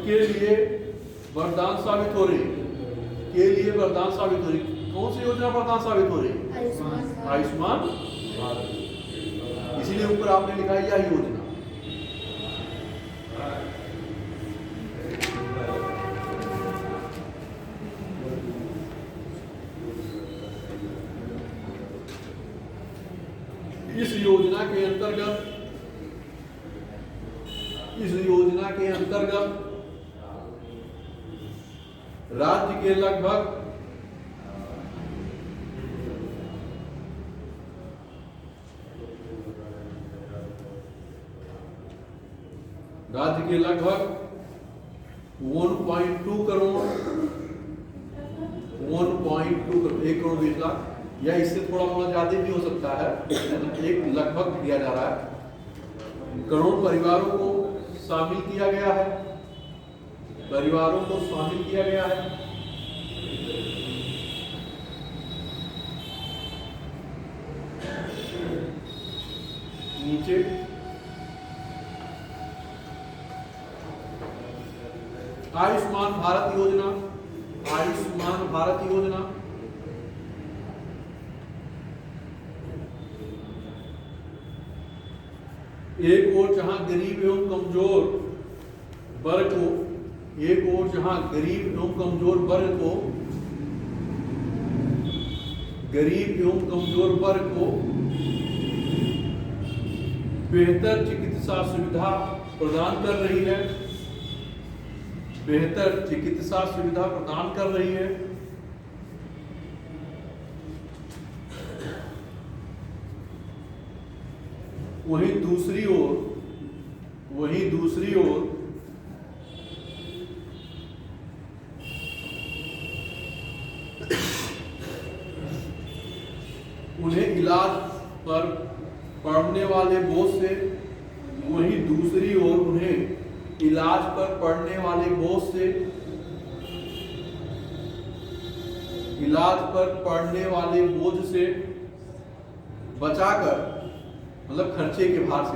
A: के लिए वरदान साबित हो रही, के लिए वरदान साबित हो रही। कौन सी योजना वरदान साबित हो रही? आयुष्मान भारत। इसीलिए ऊपर आपने लिखा है यह योजना। इस योजना के अंतर्गत राज्य के लगभग 1.2 करोड़ 1 करोड़ 20 लाख या इससे थोड़ा मोड़ा ज्यादा भी हो सकता है, एक लगभग दिया जा रहा है। करोड़ परिवारों को शामिल किया गया है, परिवारों को शामिल किया गया है। नीचे आयुष्मान भारत योजना, आयुष्मान भारत योजना एक ओर जहां गरीब एवं कमजोर वर्ग को, एक ओर जहां गरीब एवं कमजोर वर्ग को, गरीब एवं कमजोर वर्ग को बेहतर चिकित्सा सुविधा प्रदान कर रही है, बेहतर चिकित्सा सुविधा प्रदान कर रही है। वहीं दूसरी ओर उन्हें इलाज पर पड़ने वाले बोझ से, वहीं दूसरी ओर उन्हें इलाज पर पड़ने वाले बोझ से, इलाज पर पड़ने वाले बोझ से बचाकर, मतलब खर्चे के भार से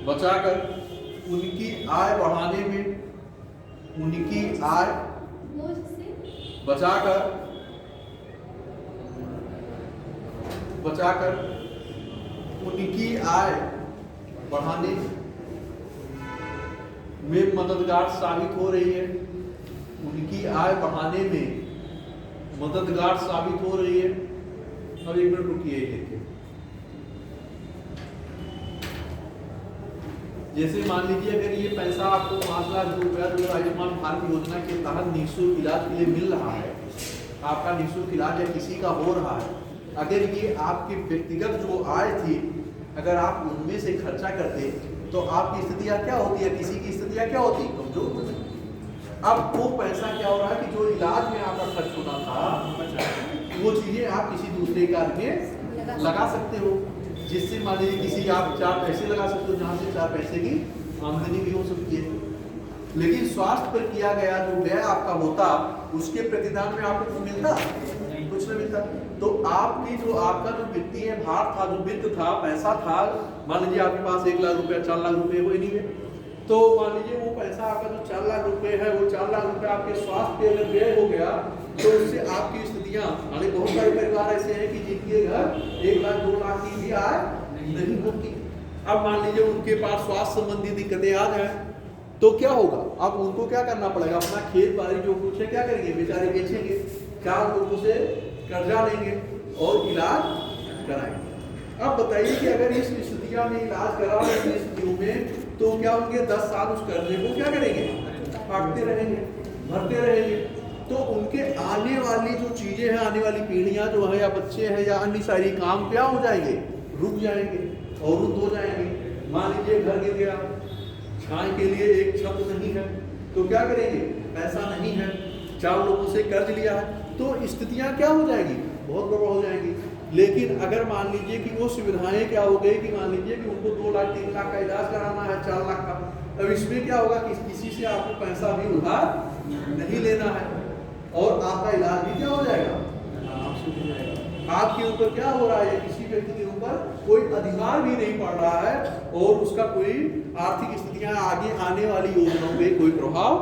A: बचाकर उनकी आय बढ़ाने में, उनकी आय बचाकर उनकी आय बढ़ाने में मददगार साबित हो रही है, उनकी आय बढ़ाने में मददगार साबित हो रही है। अब एक मिनट रुकिए, देखिए जैसे मान लीजिए अगर ये पैसा आपको 5 लाख रुपया जो आयुष्मान भारत योजना के तहत निःशुल्क इलाज के लिए मिल रहा है, आपका निःशुल्क इलाज या किसी का हो रहा है, अगर ये आपकी व्यक्तिगत जो आय थी अगर आप उनमें से खर्चा करते तो आपकी स्थितियां क्या होती है, किसी की स्थितियां क्या होती, कमजोर होती। अब वो पैसा क्या हो रहा है कि जो इलाज में आपका खर्च होना था वो चीजें आप किसी दूसरे कार्य में लगा सकते हो, जिससे मान लीजिए किसी आप 4 पैसे लगा सकते हो जहां से 4 पैसे की आमदनी भी हो सकती है। लेकिन स्वास्थ्य पर किया गया जो व्यय आपका होता उसके प्रतिदान में आपको कुछ मिलता, कुछ नहीं मिलता। तो आपकी जो आपका जो वित्तीय भार था, जो वित्त था, पैसा था, मान लीजिए आपके पास 1 लाख रुपया 4 लाख रुपए कोई नहीं है, तो मान लीजिए वो पैसा आपका जो 4 लाख रुपए है वो 4 लाख रुपए आपके स्वास्थ्य पे अगर व्यय हो गया तो उससे आपकी स्थितियां, माने बहुत सारे परिवार ऐसे हैं कि जिनके घर 1 लाख 2 लाख की भी आय नहीं होती। अब मान लीजिए उनके पास स्वास्थ्य संबंधी दिक्कतें आ जाए तो क्या होगा, अब उनको क्या करना पड़ेगा, अपना खेत बाड़ी जो कुछ है क्या करेंगे, बेचारे बेचेंगे, 4 लोगों से कर्जा लेंगे और इलाज कराएंगे। अब बताइए कि अगर इस स्थितियों में इलाज करा इस स्थितियों में तो क्या होंगे, 10 साल उस कर्जे को क्या करेंगे, काटते रहेंगे, भरते रहेंगे। तो उनके आने वाली जो चीजें हैं, आने वाली पीढ़ियां जो है या बच्चे हैं या अन्य सारी काम क्या हो जाएंगे, रुक जाएंगे और रुक हो जाएंगे। मान लीजिए घर गिर गया, छाए के लिए एक छत नहीं है तो क्या करेंगे, पैसा नहीं है, 4 लोगों से कर्ज लिया है, तो स्थितियां क्या हो जाएगी, बहुत गड़बड़ हो जाएंगी। लेकिन अगर मान लीजिए कि वो सुविधाएं क्या हो गई कि मान लीजिए कि उनको 2 लाख 3 लाख का इलाज कराना है, 4 लाख का, अब इसमें क्या होगा कि किसी से आपको पैसा भी उधार नहीं लेना है और आपका इलाज भी क्या हो जाएगा, आराम से हो जाएगा। आपके ऊपर क्या हो रहा है, किसी व्यक्ति के ऊपर कोई अधिकार भी नहीं पड़ रहा है और उसका कोई आर्थिक स्थितियां आगे आने वाली योजनाओं पे कोई प्रभाव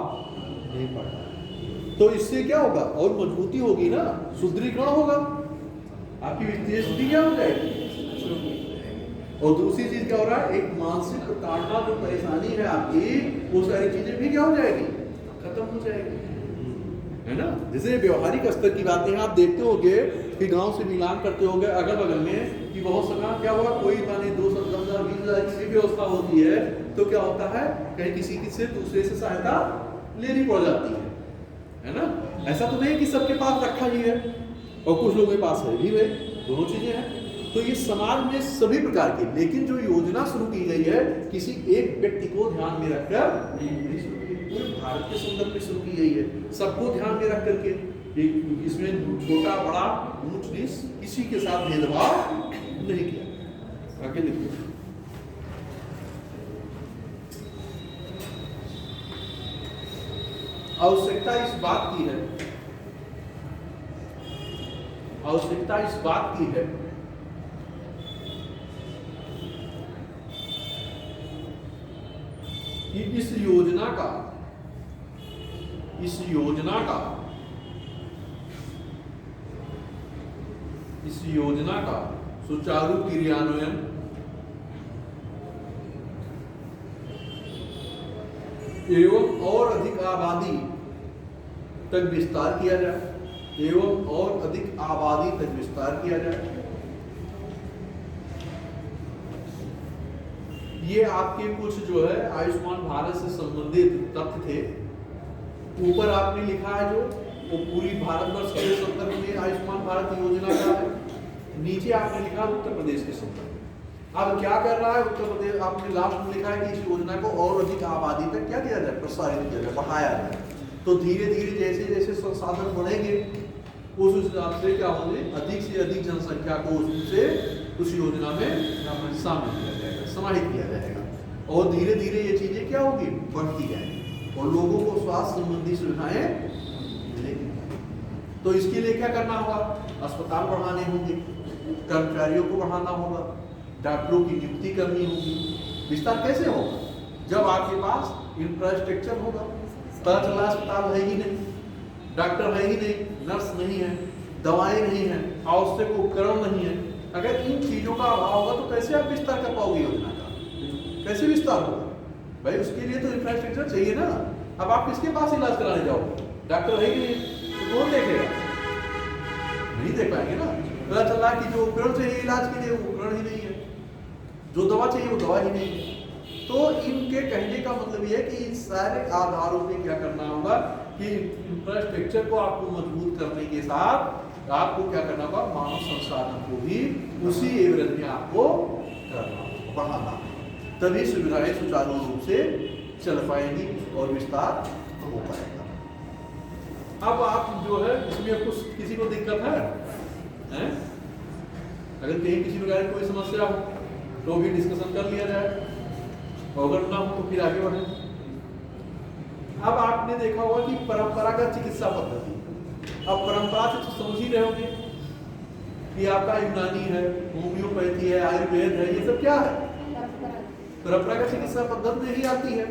A: नहीं पड़ रहा है। तो इससे क्या होगा, और मजबूती होगी ना, सुदृढ़ीकरण होगा, आपकी वित्तीय स्थिति क्या हो जाएगी। और दूसरी चीज क्या हो रहा है, एक मानसिक ताड़ना जो परेशानी है आपकी, वो सारी चीजें भी क्या हो जाएगी, खत्म हो जाएगी, है ना। जैसे व्यवहारिक स्तर की बातें आप देखते होंगे कि गांव से मिलान करते होंगे अगल बगल में कि बहुत समय क्या हुआ, कोई माने 210,000 20,000 की व्यवस्था होती है तो क्या होता है, कहीं किसी से दूसरे से सहायता लेनी पड़ जाती है ना। ऐसा तो नहीं कि सबके पास रखा ही है और कुछ लोगों के पास है भी, भाई दोनों चीजें हैं। तो ये समाज में सभी प्रकार की, लेकिन जो योजना शुरू की गई है किसी एक व्यक्ति को ध्यान में रखकर नहीं शुरू की, पूरे भारत के संदर्भ में शुरू की गई है, सबको ध्यान में रख करके। इसमें छोटा बड़ा ऊंच नीच किसी के साथ भेदभाव नहीं किया। आगे देखिए, आवश्यकता इस बात की है, आवश्यकता इस बात की है कि इस योजना का सुचारू क्रियान्वयन एवं और अधिक आबादी तक विस्तार किया जाए, एवं और अधिक आबादी तक विस्तार किया जाए। ये आपके कुछ जो है आयुष्मान भारत से संबंधित तथ्य थे। ऊपर आपने लिखा है जो वो पूरी भारतवर्ष के संदर्भ में आयुष्मान भारत योजना का है, नीचे आपने लिखा उत्तर प्रदेश के संदर्भ में। अब क्या कर रहा है उत्तर प्रदेश, आपने लास्ट में लिखा है कि इस योजना को और अधिक आबादी तक क्या किया जाए, प्रसारित किया जाए, बढ़ाया जाए। तो धीरे धीरे जैसे जैसे संसाधन बढ़ेंगे उस हिसाब से क्या होंगे, अधिक से अधिक जनसंख्या को उससे उस योजना में शामिल किया जाएगा, समाहित किया जाएगा, और धीरे धीरे ये चीजें क्या होगी, बढ़ती जाएगी और लोगों को स्वास्थ्य संबंधी सुविधाएं मिलेगी। तो इसके लिए क्या करना होगा, अस्पताल बढ़ाने होंगे, कर्मचारियों को बढ़ाना होगा, डॉक्टरों की नियुक्ति करनी होगी। विस्तार कैसे होगा, जब आपके पास इंफ्रास्ट्रक्चर होगा। पता चला अस्पताल है ही नहीं, डॉक्टर है ही नहीं, नर्स नहीं है, दवाएं नहीं है, आवश्यक उपकरण नहीं है। अगर इन चीजों का अभाव होगा तो कैसे आप विस्तार कर पाओगे योजना का, कैसे विस्तार होगा भाई, उसके लिए तो इंफ्रास्ट्रक्चर चाहिए ना। अब आप किसके पास इलाज कराने जाओगे, डॉक्टर है ही नहीं तो कौन देखेगा, नहीं देख पाएंगे ना। पता चला कि जो उपकरण चाहिए इलाज के लिए वो उपकरण ही नहीं है, जो दवा चाहिए वो दवा ही नहीं है। तो इनके कहने का मतलब ये है कि इन सारे आधारों पे क्या करना होगा कि इंफ्रास्ट्रक्चर को आपको मजबूत करने के साथ आपको क्या करना होगा, मानव संसाधन को भी उसी एवरेज में आपको करना, बढ़ाना, तभी सुविधाएं सुचारू रूप से चल पाएंगी और विस्तार हो पाएगा। अब आप जो है इसमें कुछ किसी को दिक्कत है? अगर कहीं किसी प्रकार की कोई समस्या हो तो भी डिस्कशन कर लिया जाए, अगर ना हो तो फिर आगे बढ़े। अब आपने देखा होगा कि परंपरागत चिकित्सा पद्धति, अब परंपरा से तो समझ ही रहे होंगे कि आपका यूनानी है, होम्योपैथी है, आयुर्वेद है, ये सब क्या है, परंपरागत चिकित्सा पद्धति में ही आती है।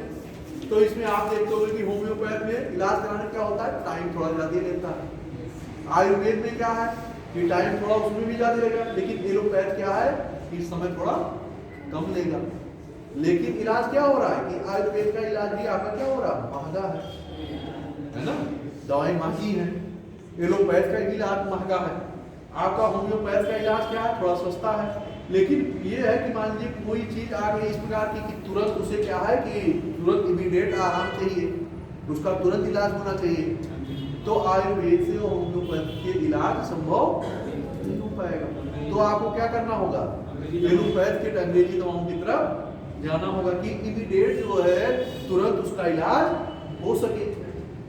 A: तो इसमें आप देखते होंगे कि होम्योपैथ में इलाज कराने क्या होता है, टाइम थोड़ा ज्यादा लेता है। आयुर्वेद में क्या है कि टाइम थोड़ा उसमें भी ज्यादा लेगा, लेकिन एलोपैथ क्या है कि समय थोड़ा कम लेगा। लेकिन इलाज क्या हो रहा है कि आयुर्वेद का इलाज भी आपका क्या हो रहा है, महंगा है ना, दवाई महंगी है। एलोपैथ का इलाज महंगा है, आपका होम्योपैथ का इलाज क्या है, थोड़ा सस्ता है। लेकिन ये है कि मान लीजिए कोई चीज आ गई इस प्रकार की कि तुरंत उसे क्या है कि तुरंत इमीडिएट आराम चाहिए, उसका तुरंत इलाज होना चाहिए। तो आयुर्वेद से और होम्योपैथ के इलाज संभव नहीं हो पाएगा। तो आपको क्या करना होगा, एलोपैथ के अंग्रेजी दवाओं की तरफ जाना होगा कि इमीडिएट जो है तुरंत उसका इलाज हो सके।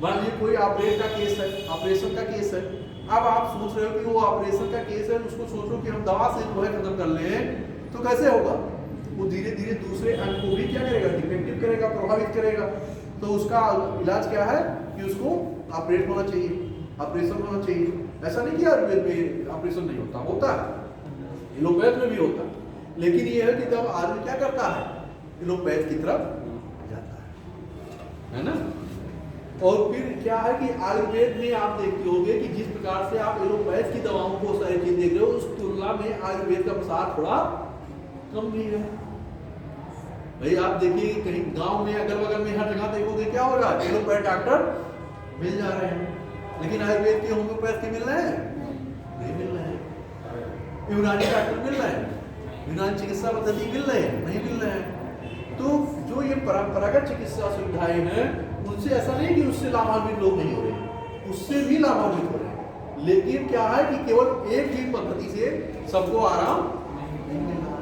A: मान लीजिए कोई ऑपरेट का केस है, ऑपरेशन का केस है, अब आप सोच रहे हो कि वो ऑपरेशन का केस है, उसको सोचो कि हम दवा से जो है खत्म कर लें, तो कैसे होगा, वो धीरे धीरे दूसरे अंग को भी क्या करेगा, डिफेक्टिव करेगा, प्रभावित करेगा। तो उसका इलाज क्या है कि उसको ऑपरेट होना चाहिए, ऑपरेशन होना चाहिए। ऐसा नहीं कि आयुर्वेद में ऑपरेशन नहीं होता, होता है एलोपैथ में भी होता है, लेकिन ये है कि जब आदमी क्या करता है एलोपैथ की तरफ जाता है ना। और फिर क्या है कि आयुर्वेद में आप देखते होंगे कि जिस प्रकार से आप एलोपैथ की दवाओं को सारी चीज देख रहे हो, उस तुलना में आयुर्वेद का प्रसार थोड़ा कम भी है। भाई आप देखिए कहीं गांव में अगल बगल में हर जगह देखोगे क्या हो रहा है, एलोपैथ डॉक्टर मिल जा रहे हैं, लेकिन आयुर्वेद के होम्योपैथ के मिल रहे हैं, नहीं मिल रहे हैं। यूनानी डॉक्टर मिल रहे हैं, यूनानी चिकित्सा पद्धति मिल रहे हैं, नहीं मिल रहे हैं। तो जो ये परंपरागत चिकित्सा सुविधाएं हैं, उनसे ऐसा नहीं कि उससे लाभान्वित लोग नहीं हो रहे, उससे भी लाभान्वित हो रहे हैं, लेकिन क्या है कि केवल एक ही पद्धति से सबको आराम नहीं मिल रहा।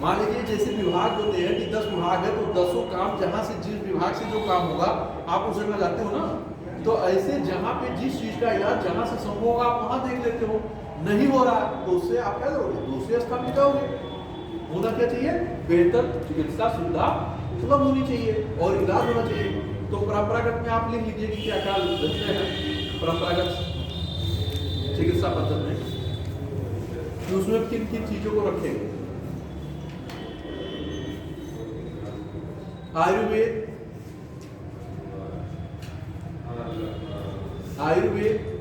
A: मान लीजिए जैसे विभाग होते हैं कि 10 विभाग है, तो 10 काम जहां से जिस विभाग से जो काम होगा आप उस जगह जाते हो ना, तो ऐसे जहां पे जिस चीज का इलाज जहां से संभव होगा आप वहां देख लेते हो। नहीं हो रहा तो उससे आप क्या करोगे, दूसरे स्थान पे जाओगे। होना क्या चाहिए, बेहतर चिकित्सा सुविधा उपलब्ध होनी चाहिए और इलाज होना चाहिए। तो परंपरागत में आप लिख लीजिए कि क्या क्या रखते हैं परंपरागत चिकित्सा पद्धति में, कि उसमें किन किन चीजों को रखेंगे। आयुर्वेद, आयुर्वेद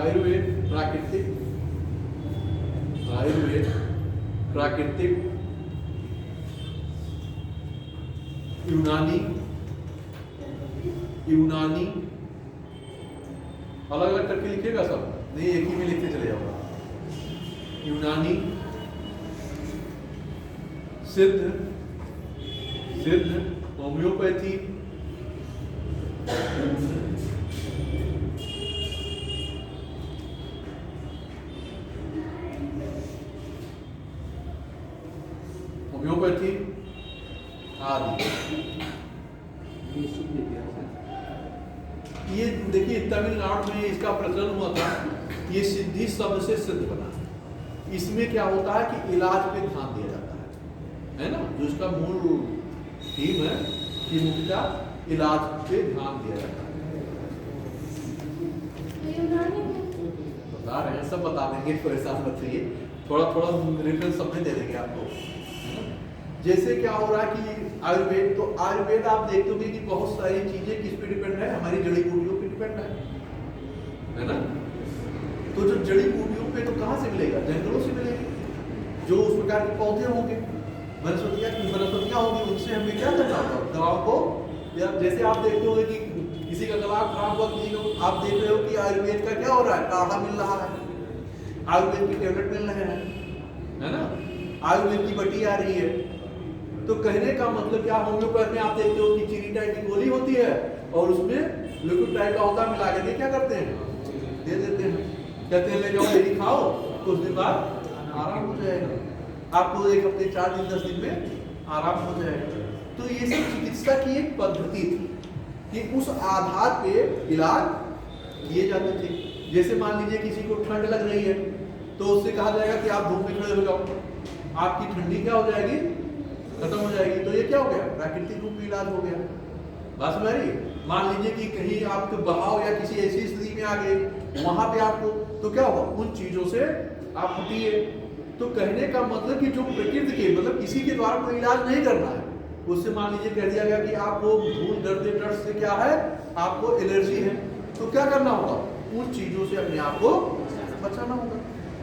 A: आयुर्वेद प्राकृतिक, आयुर्वेद प्राकृतिक, यूनानी, यूनानी अलग अलग करके लिखिएगा सब, नहीं एक ही में लिखते चले जाओ। यूनानी, सिद्ध, सिद्ध होम्योपैथी, होम्योपैथी आदि। ये देखिए तमिलनाडु में इसका प्रचलन हुआ था, ये सिद्धि शब्द से सिद्ध बना। इसमें क्या होता है कि इलाज पे ध्यान दिया जाता है ना, जो इसका मूल थीम है कि मुख्यतः इलाज पे ध्यान दिया जाता है। बता रहे हैं, सब बता देंगे, परेशान मत होइए, थोड़ा थोड़ा रेफरेंस सब में दे देंगे आपको। जैसे क्या हो रहा है कि आयुर्वेद, तो आयुर्वेद आप देखते होंगे कि बहुत सारी चीजें किस पे डिपेंड है, हमारी जड़ी बूटियों पे डिपेंड है ना। तो जो जड़ी बूटियों पे तो कहाँ से मिलेगा, जंगलों से मिलेगी, जो उस प्रकार के पौधे होंगे, वनस्पतियां होंगी, उनसे हमें क्या करना होगा, दवाओं को। या जैसे आप देखते होंगे कि किसी का गला खराब हुआ, किसी को आप देख रहे हो कि आयुर्वेद का क्या हो रहा है, काढ़ा मिल रहा है, आयुर्वेद की टेबलेट मिल रहे हैं, है ना, आयुर्वेद की बटी आ रही है। तो कहने का मतलब क्या, होम्योपैथ में आप देखते हो कि चीनी टाइप की गोली होती है और उसमें लिक्विड टाइप का होता है, मिला के क्या करते हैं, दे देते हैं, कहते हैं ले जाओ यही खाओ, कुछ दिन बाद आराम हो जाएगा, आपको 1 हफ्ते 4 दिन 10 दिन में आराम हो जाएगा। तो ये सब चिकित्सा की एक पद्धति थी कि उस आधार पे इलाज किए जाते थे। जैसे मान लीजिए किसी को ठंड लग रही है, तो उससे कहा जाएगा कि आप धूप में खड़े हो जाओ, आपकी ठंडी क्या हो जाएगी, खत्म हो जाएगी। तो ये क्या हो गया, प्राकृतिक रूप में इलाज हो गया। बात समझ रही है। मान लीजिए कि कहीं आपके बहाव या किसी ऐसी स्थिति में आ गए, वहां पे आपको, तो क्या होगा, उन चीजों से आप हटिए। तो कहने का मतलब कि जो प्रकृति के, मतलब किसी के द्वारा कोई इलाज नहीं करना है, उससे मान लीजिए कह दिया गया कि आपको धूल डरते डर से क्या है, आपको एलर्जी है, तो क्या करना होगा, उन चीजों से अपने आप को बचाना होगा।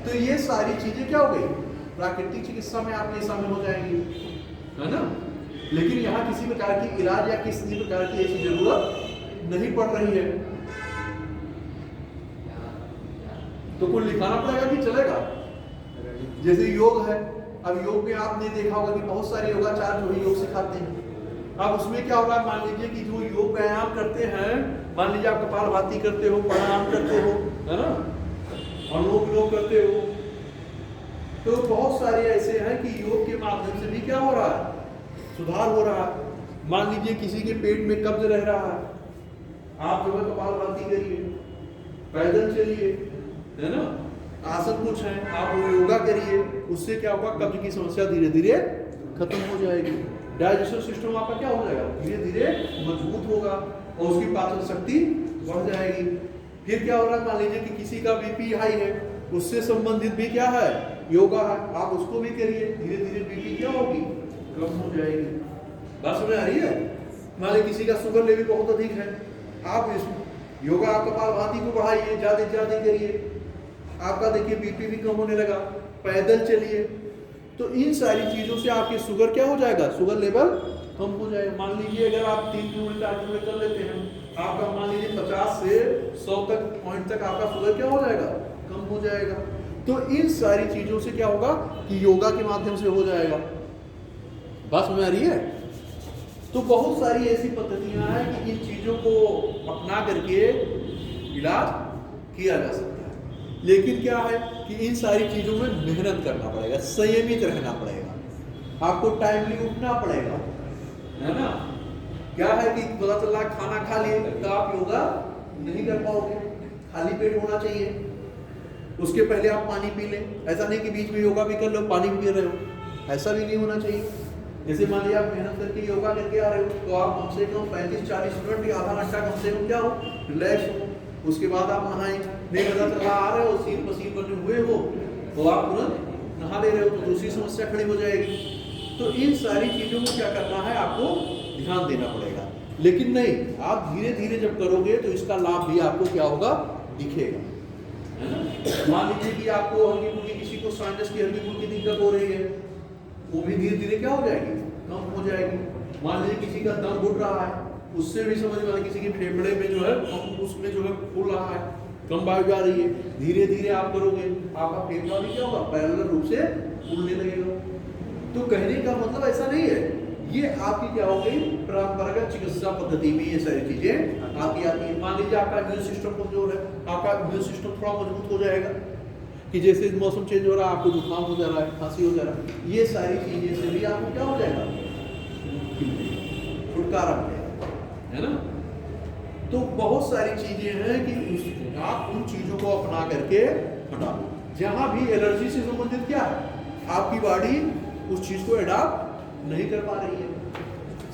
A: तो ये सारी चीजें क्या हो गई, प्राकृतिक चिकित्सा में आपके शामिल हो जाएंगी, है ना। लेकिन यहाँ किसी प्रकार की इलाज या किसी प्रकार की ऐसी जरूरत नहीं पड़ रही है, तो कुछ लिखाना पड़ेगा कि चलेगा। जैसे योग है, अब योग में आपने देखा होगा कि बहुत सारे योगाचार्य जो है योग सिखाते हैं। अब उसमें क्या होगा, मान लीजिए कि जो योग व्यायाम करते हैं, मान लीजिए आप कपालभाति करते हो, प्राणायाम करते हो, है ना, अनुलोम विलोम करते हो, तो बहुत सारे ऐसे हैं कि योग के माध्यम से भी क्या हो रहा है, सुधार हो रहा है। मान लीजिए किसी के पेट में कब्ज रह रहा है, आप जो है कपालभाति करिए, पैदल चलिए, है ना, आसन कुछ है, आप वो योगा करिए, उससे क्या होगा, कब्ज की समस्या धीरे धीरे खत्म हो जाएगी। डाइजेशन सिस्टम आपका क्या हो जाएगा, धीरे धीरे मजबूत होगा, और उसकी पाचन शक्ति बढ़ जाएगी। फिर क्या हो रहा है, मान लीजिए कि किसी का बीपी हाई है, उससे संबंधित भी क्या है, योगा है, आप उसको भी करिए, धीरे धीरे बीपी क्या होगी, कम हो जाएगी। बात समझ आ रही है? मान लीजिए किसी का शुगर लेवल बहुत अधिक है, आप इस योगा कपालभाति को बढ़ाइए, ज्यादा से ज्यादा करिए, आपका देखिए बीपी भी कम होने लगा। पैदल चलिए, तो इन सारी चीजों से आपकी शुगर क्या हो जाएगा, शुगर लेवल कम हो जाएगा। मान लीजिए अगर आप 3 किलोमीटर 4 किलोमीटर कर लेते हैं, आपका मान लीजिए 50 से 100 तक पॉइंट तक आपका शुगर क्या हो जाएगा, कम हो जाएगा। तो इन सारी चीजों से क्या होगा कि योगा के माध्यम से हो जाएगा। बात समझ आ रही है? तो बहुत सारी ऐसी पद्धतियां हैं कि इन चीजों को अपना करके इलाज किया जा सकता है। लेकिन क्या है कि इन सारी चीजों में मेहनत करना पड़ेगा, संयमित रहना पड़ेगा, आपको टाइमली उठना पड़ेगा, है ना। क्या है कि पता चला खाना खा लिए तो आप योगा नहीं कर पाओगे, खाली पेट होना चाहिए। उसके पहले आप पानी पी लें, ऐसा नहीं कि बीच में योगा भी कर लो पानी भी पी रहे हो, ऐसा भी नहीं होना चाहिए। जैसे मान लीजिए आप मेहनत करके योगा करके आ रहे हो, तो आप कम से कम 35-40 मिनट या आधा घंटा कम से कम क्या हो, रिलैक्स हो। उसके बाद आप नहाएं, नहीं पता चला आ रहे हो सीन पसीन बने हुए हो तो आप तुरंत नहा ले रहे हो, तो दूसरी समस्या खड़ी हो जाएगी। तो इन सारी चीजों को क्या करना है, आपको ध्यान देना पड़ेगा। लेकिन नहीं, आप धीरे धीरे जब करोगे तो इसका लाभ भी आपको क्या होगा, दिखेगा, है ना। मान लीजिए कि आपको हल्की फुल्की किसी को साइनस की हल्की फुल्की दिक्कत हो रही है, वो भी धीरे धीरे क्या हो जाएगी, कम हो जाएगी। मान लीजिए किसी का दम घुट रहा है, उससे भी समझ में, किसी के फेफड़े में जो है उसमें जो है फूल रहा है, कम वायु जा रही है, धीरे धीरे आप करोगे आपका फेफड़ा भी क्या होगा, पैरेलल रूप से फूलने लगेगा। तो कहने का मतलब ऐसा नहीं है, ये आपकी क्या हो गई, परंपरागत चिकित्सा पद्धति में ये सारी चीजें आपकी आती है। मान लीजिए आपका इम्यून सिस्टम कमजोर है, आपका इम्यून सिस्टम थोड़ा मजबूत हो जाएगा, कि जैसे मौसम चेंज हो रहा है आपको जुकाम हो जा रहा है, खांसी हो जा रहा है, ये सारी चीजें से भी आपको क्या हो जाएगा, छुटकारा मिलेगा, है ना। तो बहुत सारी चीजें हैं कि आप उन चीजों को अपना करके हटाओ। जहां भी एलर्जी से संबंधित क्या है, आपकी बॉडी उस चीज को एडाप्ट नहीं कर पा रही है,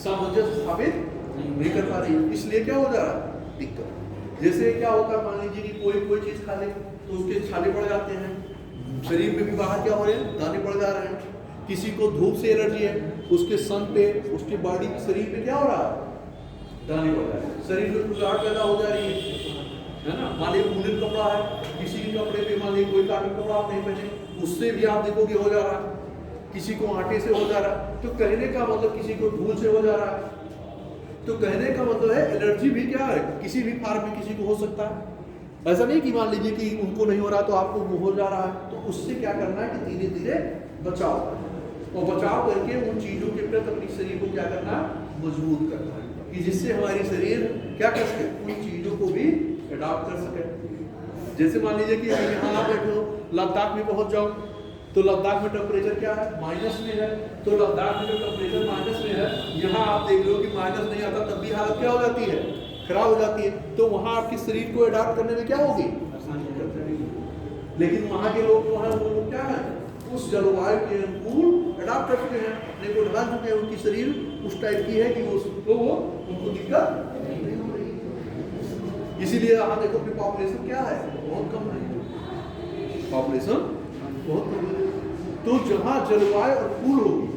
A: सामंजस्य स्थापित नहीं कर पा रही है, इसलिए क्या हो जा रहा है, दिक्कत। जैसे क्या होता है, मान लीजिए कि कोई चीज खा ले तो उसके छाले पड़ जाते हैं, शरीर में भी बाहर क्या हो रहे हैं, दाने पड़ जा रहे हैं। किसी को धूप से एलर्जी है, उसके सन पे, उसकी बॉडी शरीर पे क्या हो रहा है, दाने पड़ रहा है, शरीर में खुजलाहट पैदा हो जा रही है ना। मान लीजिए वूलन कपड़ा है, किसी के कपड़े पे मान लीजिए कोई कॉटन कपड़ा आप नहीं पहने, उससे भी आप देखोगे हो जा रहा है, किसी को आटे से हो जा रहा है। तो कहने का मतलब किसी को धूल से हो जा रहा है, तो कहने का मतलब है एलर्जी भी क्या है, किसी भी फॉर्म में किसी को हो सकता है। ऐसा नहीं कि मान लीजिए कि उनको नहीं हो रहा तो आपको हो जा रहा है। तो उससे क्या करना है कि धीरे धीरे बचाव, और बचाव करके उन चीजों के प्रति अपने शरीर को क्या करना, मजबूत करना है, कि जिससे हमारी शरीर क्या कर सके, उन चीजों को भी अडॉप्ट कर सके। जैसे मान लीजिए कि यहाँ आप बैठे हो, लद्दाख में पहुंच जाओ, तो लद्दाख में टेम्परेचर क्या है, माइनस में है, तो लद्दाख में जो टेम्परेचर माइनस में है, यहाँ आप देख लो कि माइनस नहीं आता तब भी हालत क्या हो जाती है, खराब हो जाती है। तो वहाँ आपके शरीर को अडॉप्ट करने में क्या होगी, लेकिन वहाँ के लोग जो है वो लोग क्या है, उस जलवायु के अनुकूल अडॉप्ट कर चुके हैं, अपने को ढाल चुके हैं, उनकी शरीर उस टाइप की है कि वो उनको दिक्कत नहीं हो रही। इसीलिए यहाँ देखो कि पॉपुलेशन क्या है, बहुत कम है, पॉपुलेशन बहुत कम है। तो जहाँ जलवायु अनुकूल होगी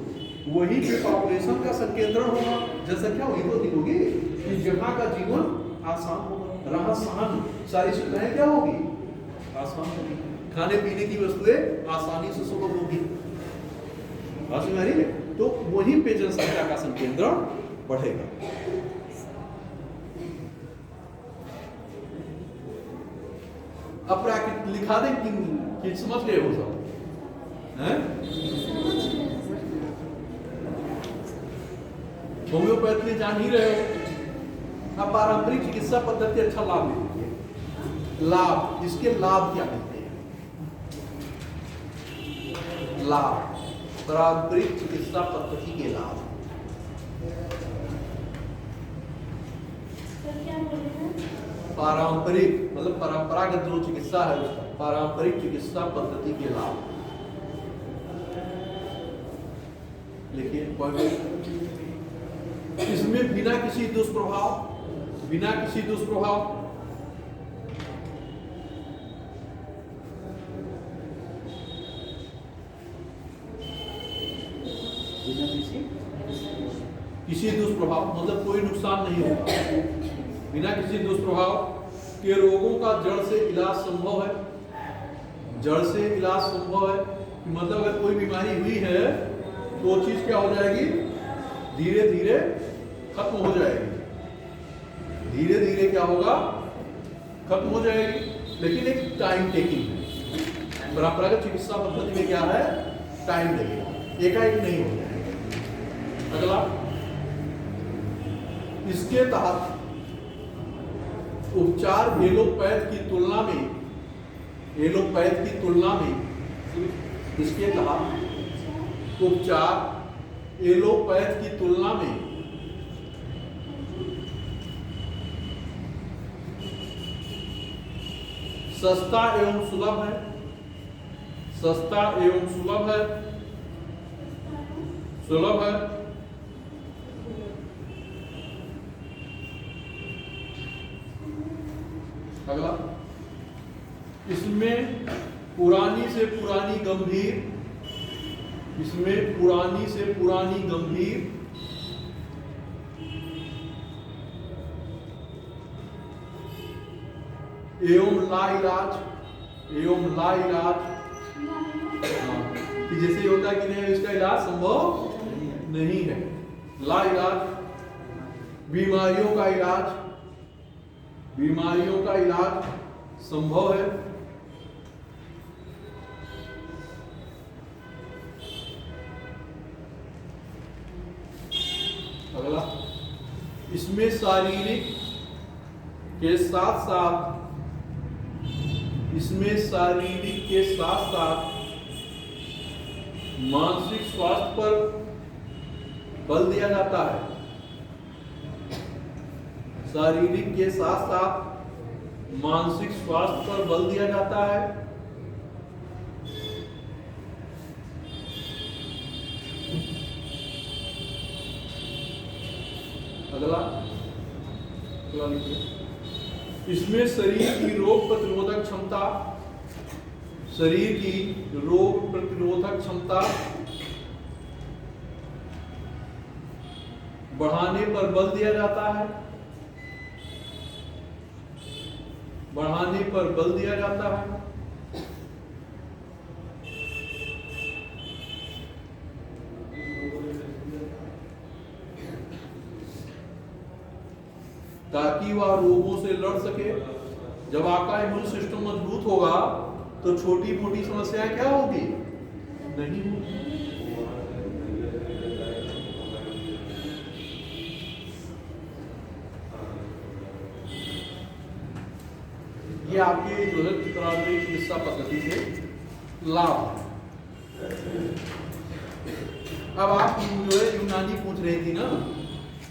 A: वहीं पे पॉपुलेशन का संकेंद्रण होगा, जनसंख्या वहीं तो अधिक होगी, जहाँ का जीवन आसान होगा, रहन सहन सारी सुविधाएं क्या होगी, आसान होगी, खाने पीने की वस्तुएं आसानी से सुलभ होगी। तो वहीं पे जनसंख्या का संकेंद्रण बढ़ेगा। अब प्राकृतिक लिखा दे कि समझ गए हो सब, हैं? होम्योपैथी जान ही रहे हो। अब पारंपरिक चिकित्सा पद्धति अच्छा लाभ लेती है। लाभ, इसके लाभ क्या कहते हैं, लाभ, पारंपरिक चिकित्सा पद्धति के लाभ। पारंपरिक मतलब परंपरागत जो चिकित्सा है, पारंपरिक चिकित्सा पद्धति के लाभ लिखिए। इसमें बिना किसी दुष्प्रभाव, बिना किसी दुष्प्रभाव,
B: बिना
A: किसी दुष्प्रभाव मतलब कोई नुकसान नहीं होगा, बिना किसी दुष्प्रभाव के रोगों का जड़ से इलाज संभव है। जड़ से इलाज संभव है मतलब अगर कोई बीमारी हुई है तो वो चीज क्या हो जाएगी, धीरे धीरे खत्म हो जाएगी, धीरे धीरे क्या होगा, खत्म हो जाएगी, लेकिन एक टाइम टेकिंग है। परंपरागत चिकित्सा पद्धति में क्या है, टाइम लगेगा, एकाएक नहीं हो जाएगा। अगला, इसके तहत उपचार एलोपैथ की तुलना में, एलोपैथ की तुलना में इसके तहत उपचार एलोपैथ की तुलना में सस्ता एवं सुलभ है, सस्ता एवं सुलभ है, सुलभ है। अगला, इसमें पुरानी से पुरानी गंभीर, इसमें पुरानी से पुरानी गंभीर एवं लाइलाज, एवं लाइलाज, कि जैसे होता है कि नहीं इसका इलाज संभव नहीं है, लाइलाज बीमारियों का इलाज, बीमारियों का इलाज संभव है। अगला, इसमें शारीरिक के साथ साथ, इसमें शारीरिक के साथ साथ मानसिक स्वास्थ्य पर बल दिया जाता है, शारीरिक के साथ साथ मानसिक स्वास्थ्य पर बल दिया जाता है। अगला, इसमें शरीर की रोग प्रतिरोधक क्षमता, शरीर की रोग प्रतिरोधक क्षमता बढ़ाने पर बल दिया जाता है, बढ़ाने पर बल दिया जाता है। ताकि वह रोगों से लड़ सके। जब आपका इम्यून सिस्टम मजबूत होगा तो छोटी मोटी समस्याएं क्या होगी, नहीं होगी। ये आपके जो है चिकित्सा पद्धति से लाभ। अब आप जो है यूनानी पूछ रही थी ना,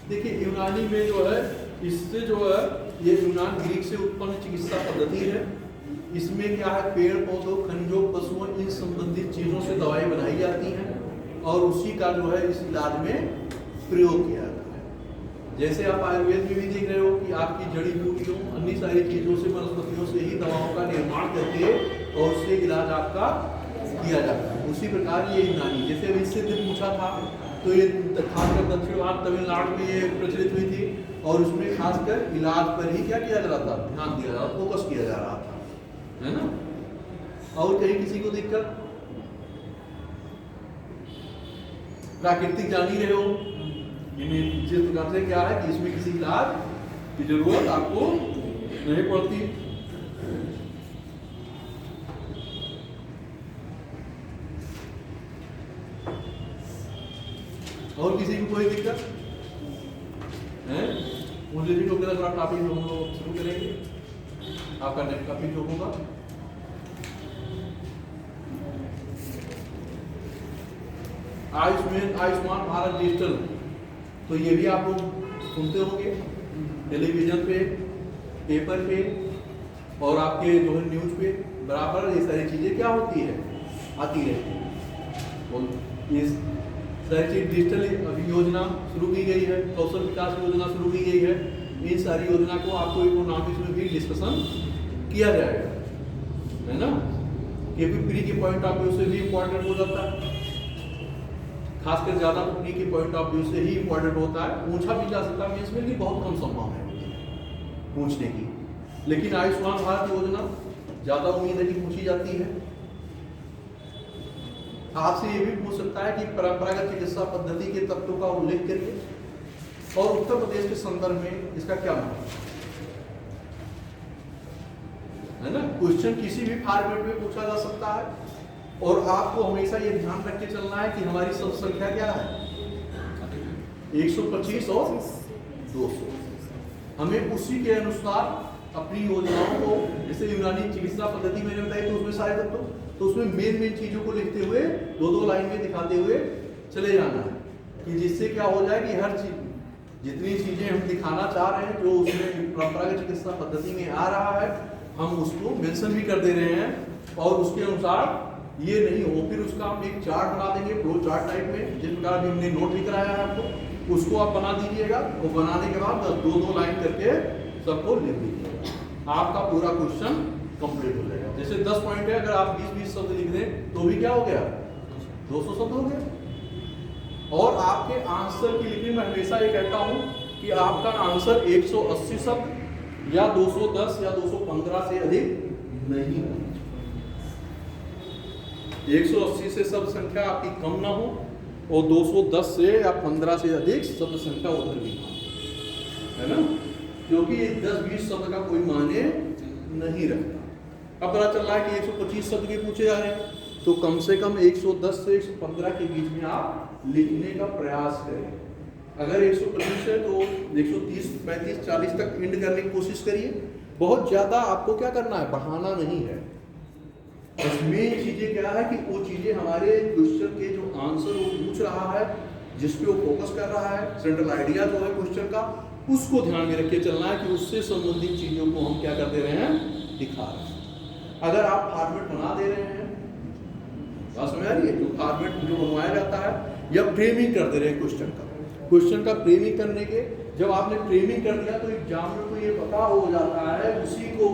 A: देखिए यूनानी में जो है इससे जो है ये यूनान ग्रीक से उत्पन्न चिकित्सा पद्धति है। इसमें क्या है, पेड़ पौधों, खनिजों, पशुओं, इन संबंधित चीजों से दवाई बनाई जाती हैं और उसी का जो है इस इलाज में प्रयोग किया जाता है। जैसे आप आयुर्वेद में भी देख रहे हो कि आपकी जड़ी बूटियों, अन्य सारी चीजों से, वनस्पतियों से ही दवाओं का निर्माण करके और उससे इलाज आपका किया जाता है। उसी प्रकार ये यूनानी, जैसे अभी इससे पूछा था तो ये खासकर दक्षिण भारत तमिलनाडु में ये प्रचलित हुई थी और उसमें खासकर इलाज पर ही क्या किया जा रहा था, ध्यान दिया जा रहा था, फोकस किया जा रहा था, है ना। और कहीं किसी को दिक्कत, प्राकृतिक जान ही रहे हो, जिस प्रकार से क्या है कि इसमें किसी इलाज की जरूरत आपको नहीं पड़ती। और किसी को कोई दिक्कत है, मुझे भी लोग थोड़ा टॉपिक हम लोग शुरू करेंगे। आपका नेक्स्ट टॉपिक जो होगा आयुष्मान भारत डिजिटल, तो ये भी आप लोग सुनते होंगे टेलीविजन पे, पेपर पे और आपके जो है न्यूज पे बराबर ये सारी चीजें क्या होती है, आती रहती है। इस सारी चीज डिजिटल अभी योजना शुरू की गई है, कौशल विकास योजना शुरू की गई है, इन सारी योजना को आपको इकोनॉमिक्स में भी डिस्कशन किया जाएगा, है ना। ये भी प्री के पॉइंट ऑफ व्यू से भी इम्पोर्टेंट हो जाता है, खासकर ज़्यादा प्री के पॉइंट ऑफ व्यू से ही इम्पोर्टेंट होता है। पूछा भी जा सकता है, इसमें भी बहुत कम संभावना है पूछने की, लेकिन आयुष्मान भारत योजना ज़्यादा उम्मीद है कि पूछी जाती है। आपसे ये भी पूछ सकता है कि परंपरागत चिकित्सा पद्धति के तत्वों का उल्लेख करिए और उत्तर प्रदेश के संदर्भ में इसका क्या मतलब है ना। क्वेश्चन किसी भी फॉर्मेट में पूछा जा सकता है, और आपको हमेशा ये ध्यान रख के चलना है कि हमारी सब संख्या क्या है, 125 और 200। हमें उसी के अनुसार अपनी योजनाओं को, जैसे यूनानी चिकित्सा पद्धति मैंने बताई तो उसमें सारे तत्व, तो उसमें मेन चीजों को लिखते हुए दो दो लाइन में दिखाते हुए चले जाना है, कि जिससे क्या हो जाए कि हर चीज, जितनी चीजें हम दिखाना चाह रहे हैं जो उसमें परंपरागत चिकित्सा पद्धति में आ रहा है, हम उसको मेंशन भी कर दे रहे हैं, और उसके अनुसार ये नहीं हो फिर उसका हम एक चार्ट बना देंगे, फ्लो चार्ट टाइप में, जिस प्रकार भी हमने नोट भी कराया है आपको, उसको आप बना दीजिएगा, और बनाने के बाद दो दो लाइन करके सबको लिख दीजिएगा, आपका पूरा क्वेश्चन कंप्लीट हो जाएगा। जैसे 10 पॉइंट है, अगर आप 20-20 शब्द लिख दें तो भी क्या हो गया, 200 शब्द हो गया। और आपके आंसर की लिखने में हमेशा ये कहता हूं कि आपका आंसर 180 शब्द या 210 या 215 से अधिक नहीं हो। 180 से शब्द संख्या आपकी कम ना हो, और 210 से या 15 से अधिक शब्द संख्या उधर भी है ना, क्योंकि 10-20 शब्द का कोई माने नहीं रखता। अब पता चल रहा है कि 125 शब्द के पूछे जा रहे हैं, तो कम से कम 110 से 115 के बीच में आप लिखने का प्रयास करें। अगर 125 है तो 130, 35, 40 तक एंड करने की कोशिश करिए। बहुत ज़्यादा आपको क्या करना है, बढ़ाना नहीं है। मेन चीज़ें क्या है कि वो चीज़ें हमारे क्वेश्चन के जो आंसर वो पूछ रहा है, जिस पे वो फोकस कर रहा है, सेंट्रल आइडिया जो है क्वेश्चन का, उसको ध्यान में रख के चलना है कि उससे संबंधित चीज़ों को हम क्या कर दे रहे हैं, दिखा रहे हैं। अगर आप फॉर्मेट बना दे रहे हैं, बात समझ आ रही है, जो फॉर्मेट जो बनवाया जाता है, या फ्रेमिंग कर दे रहे हैं क्वेश्चन का फ्रेमिंग करने के, जब आपने फ्रेमिंग कर दिया तो एग्जामिनर को ये पता हो जाता है, उसी को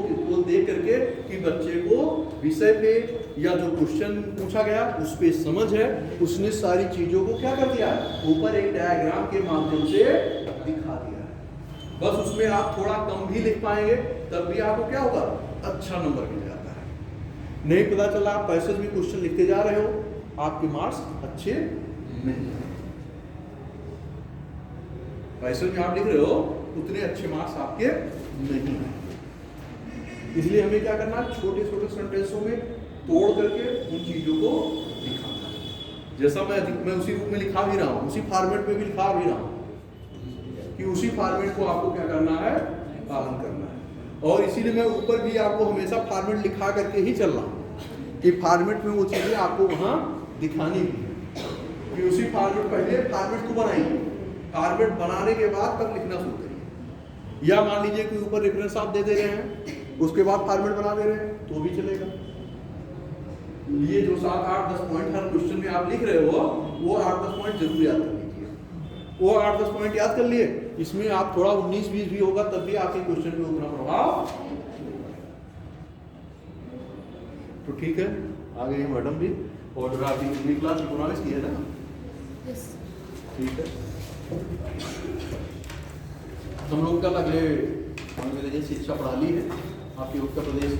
A: देख करके कि बच्चे को विषय पे या जो क्वेश्चन पूछा गया उस पे समझ है, उसने सारी चीज़ों को क्या कर दिया है, ऊपर एक डायग्राम के माध्यम से दिखा दिया है। बस उसमें आप थोड़ा कम भी लिख पाएंगे, तब भी आपको क्या होगा, अच्छा नंबर मिल जाता है। नहीं पता चला आप पैसेज में क्वेश्चन लिखते जा रहे हो, आपके मार्क्स अच्छे नहीं है। पैसेज में आप लिख रहे हो उतने अच्छे मार्क्स आपके नहीं है। इसलिए हमें क्या करना है, छोटे छोटे सेंटेंसों में तोड़ करके उन चीजों को दिखाना है। जैसा मैं उसी रूप में लिखा भी रहा हूँ, उसी फॉर्मेट में भी लिखा भी रहा हूँ, कि उसी फॉर्मेट को आपको क्या करना है, पालन करना है। और इसीलिए मैं ऊपर भी आपको हमेशा फॉर्मेट लिखा करके ही चल रहा हूँ, कि फॉर्मेट में वो चीज़ें आपको वहाँ दिखानी भी है, कि उसी फॉर्मेट, पहले फॉर्मेट को बनाइए, फॉर्मेट बनाने के बाद तब लिखना शुरू करिए। या मान लीजिए कि ऊपर रेफरेंस आप दे दे रहे हैं, उसके बाद फॉर्मेट बना दे रहे हैं, तो भी चलेगा। ये जो 7, 8, 10 पॉइंट हर क्वेश्चन में आप लिख रहे हो, वो 8-10 पॉइंट जरूर याद कर लीजिए। वो 8-10 पॉइंट याद कर लिए, इसमें आप थोड़ा 19-20 भी होगा, तब भी आपके क्वेश्चन पे उतना प्रभाव। तो ठीक है, आ गई मैडम भी, और आप अगली क्लास इकोनॉमिक्स की है ना, ठीक है। हम लोग कल अगले शिक्षा प्रणाली है आपके उत्तर प्रदेश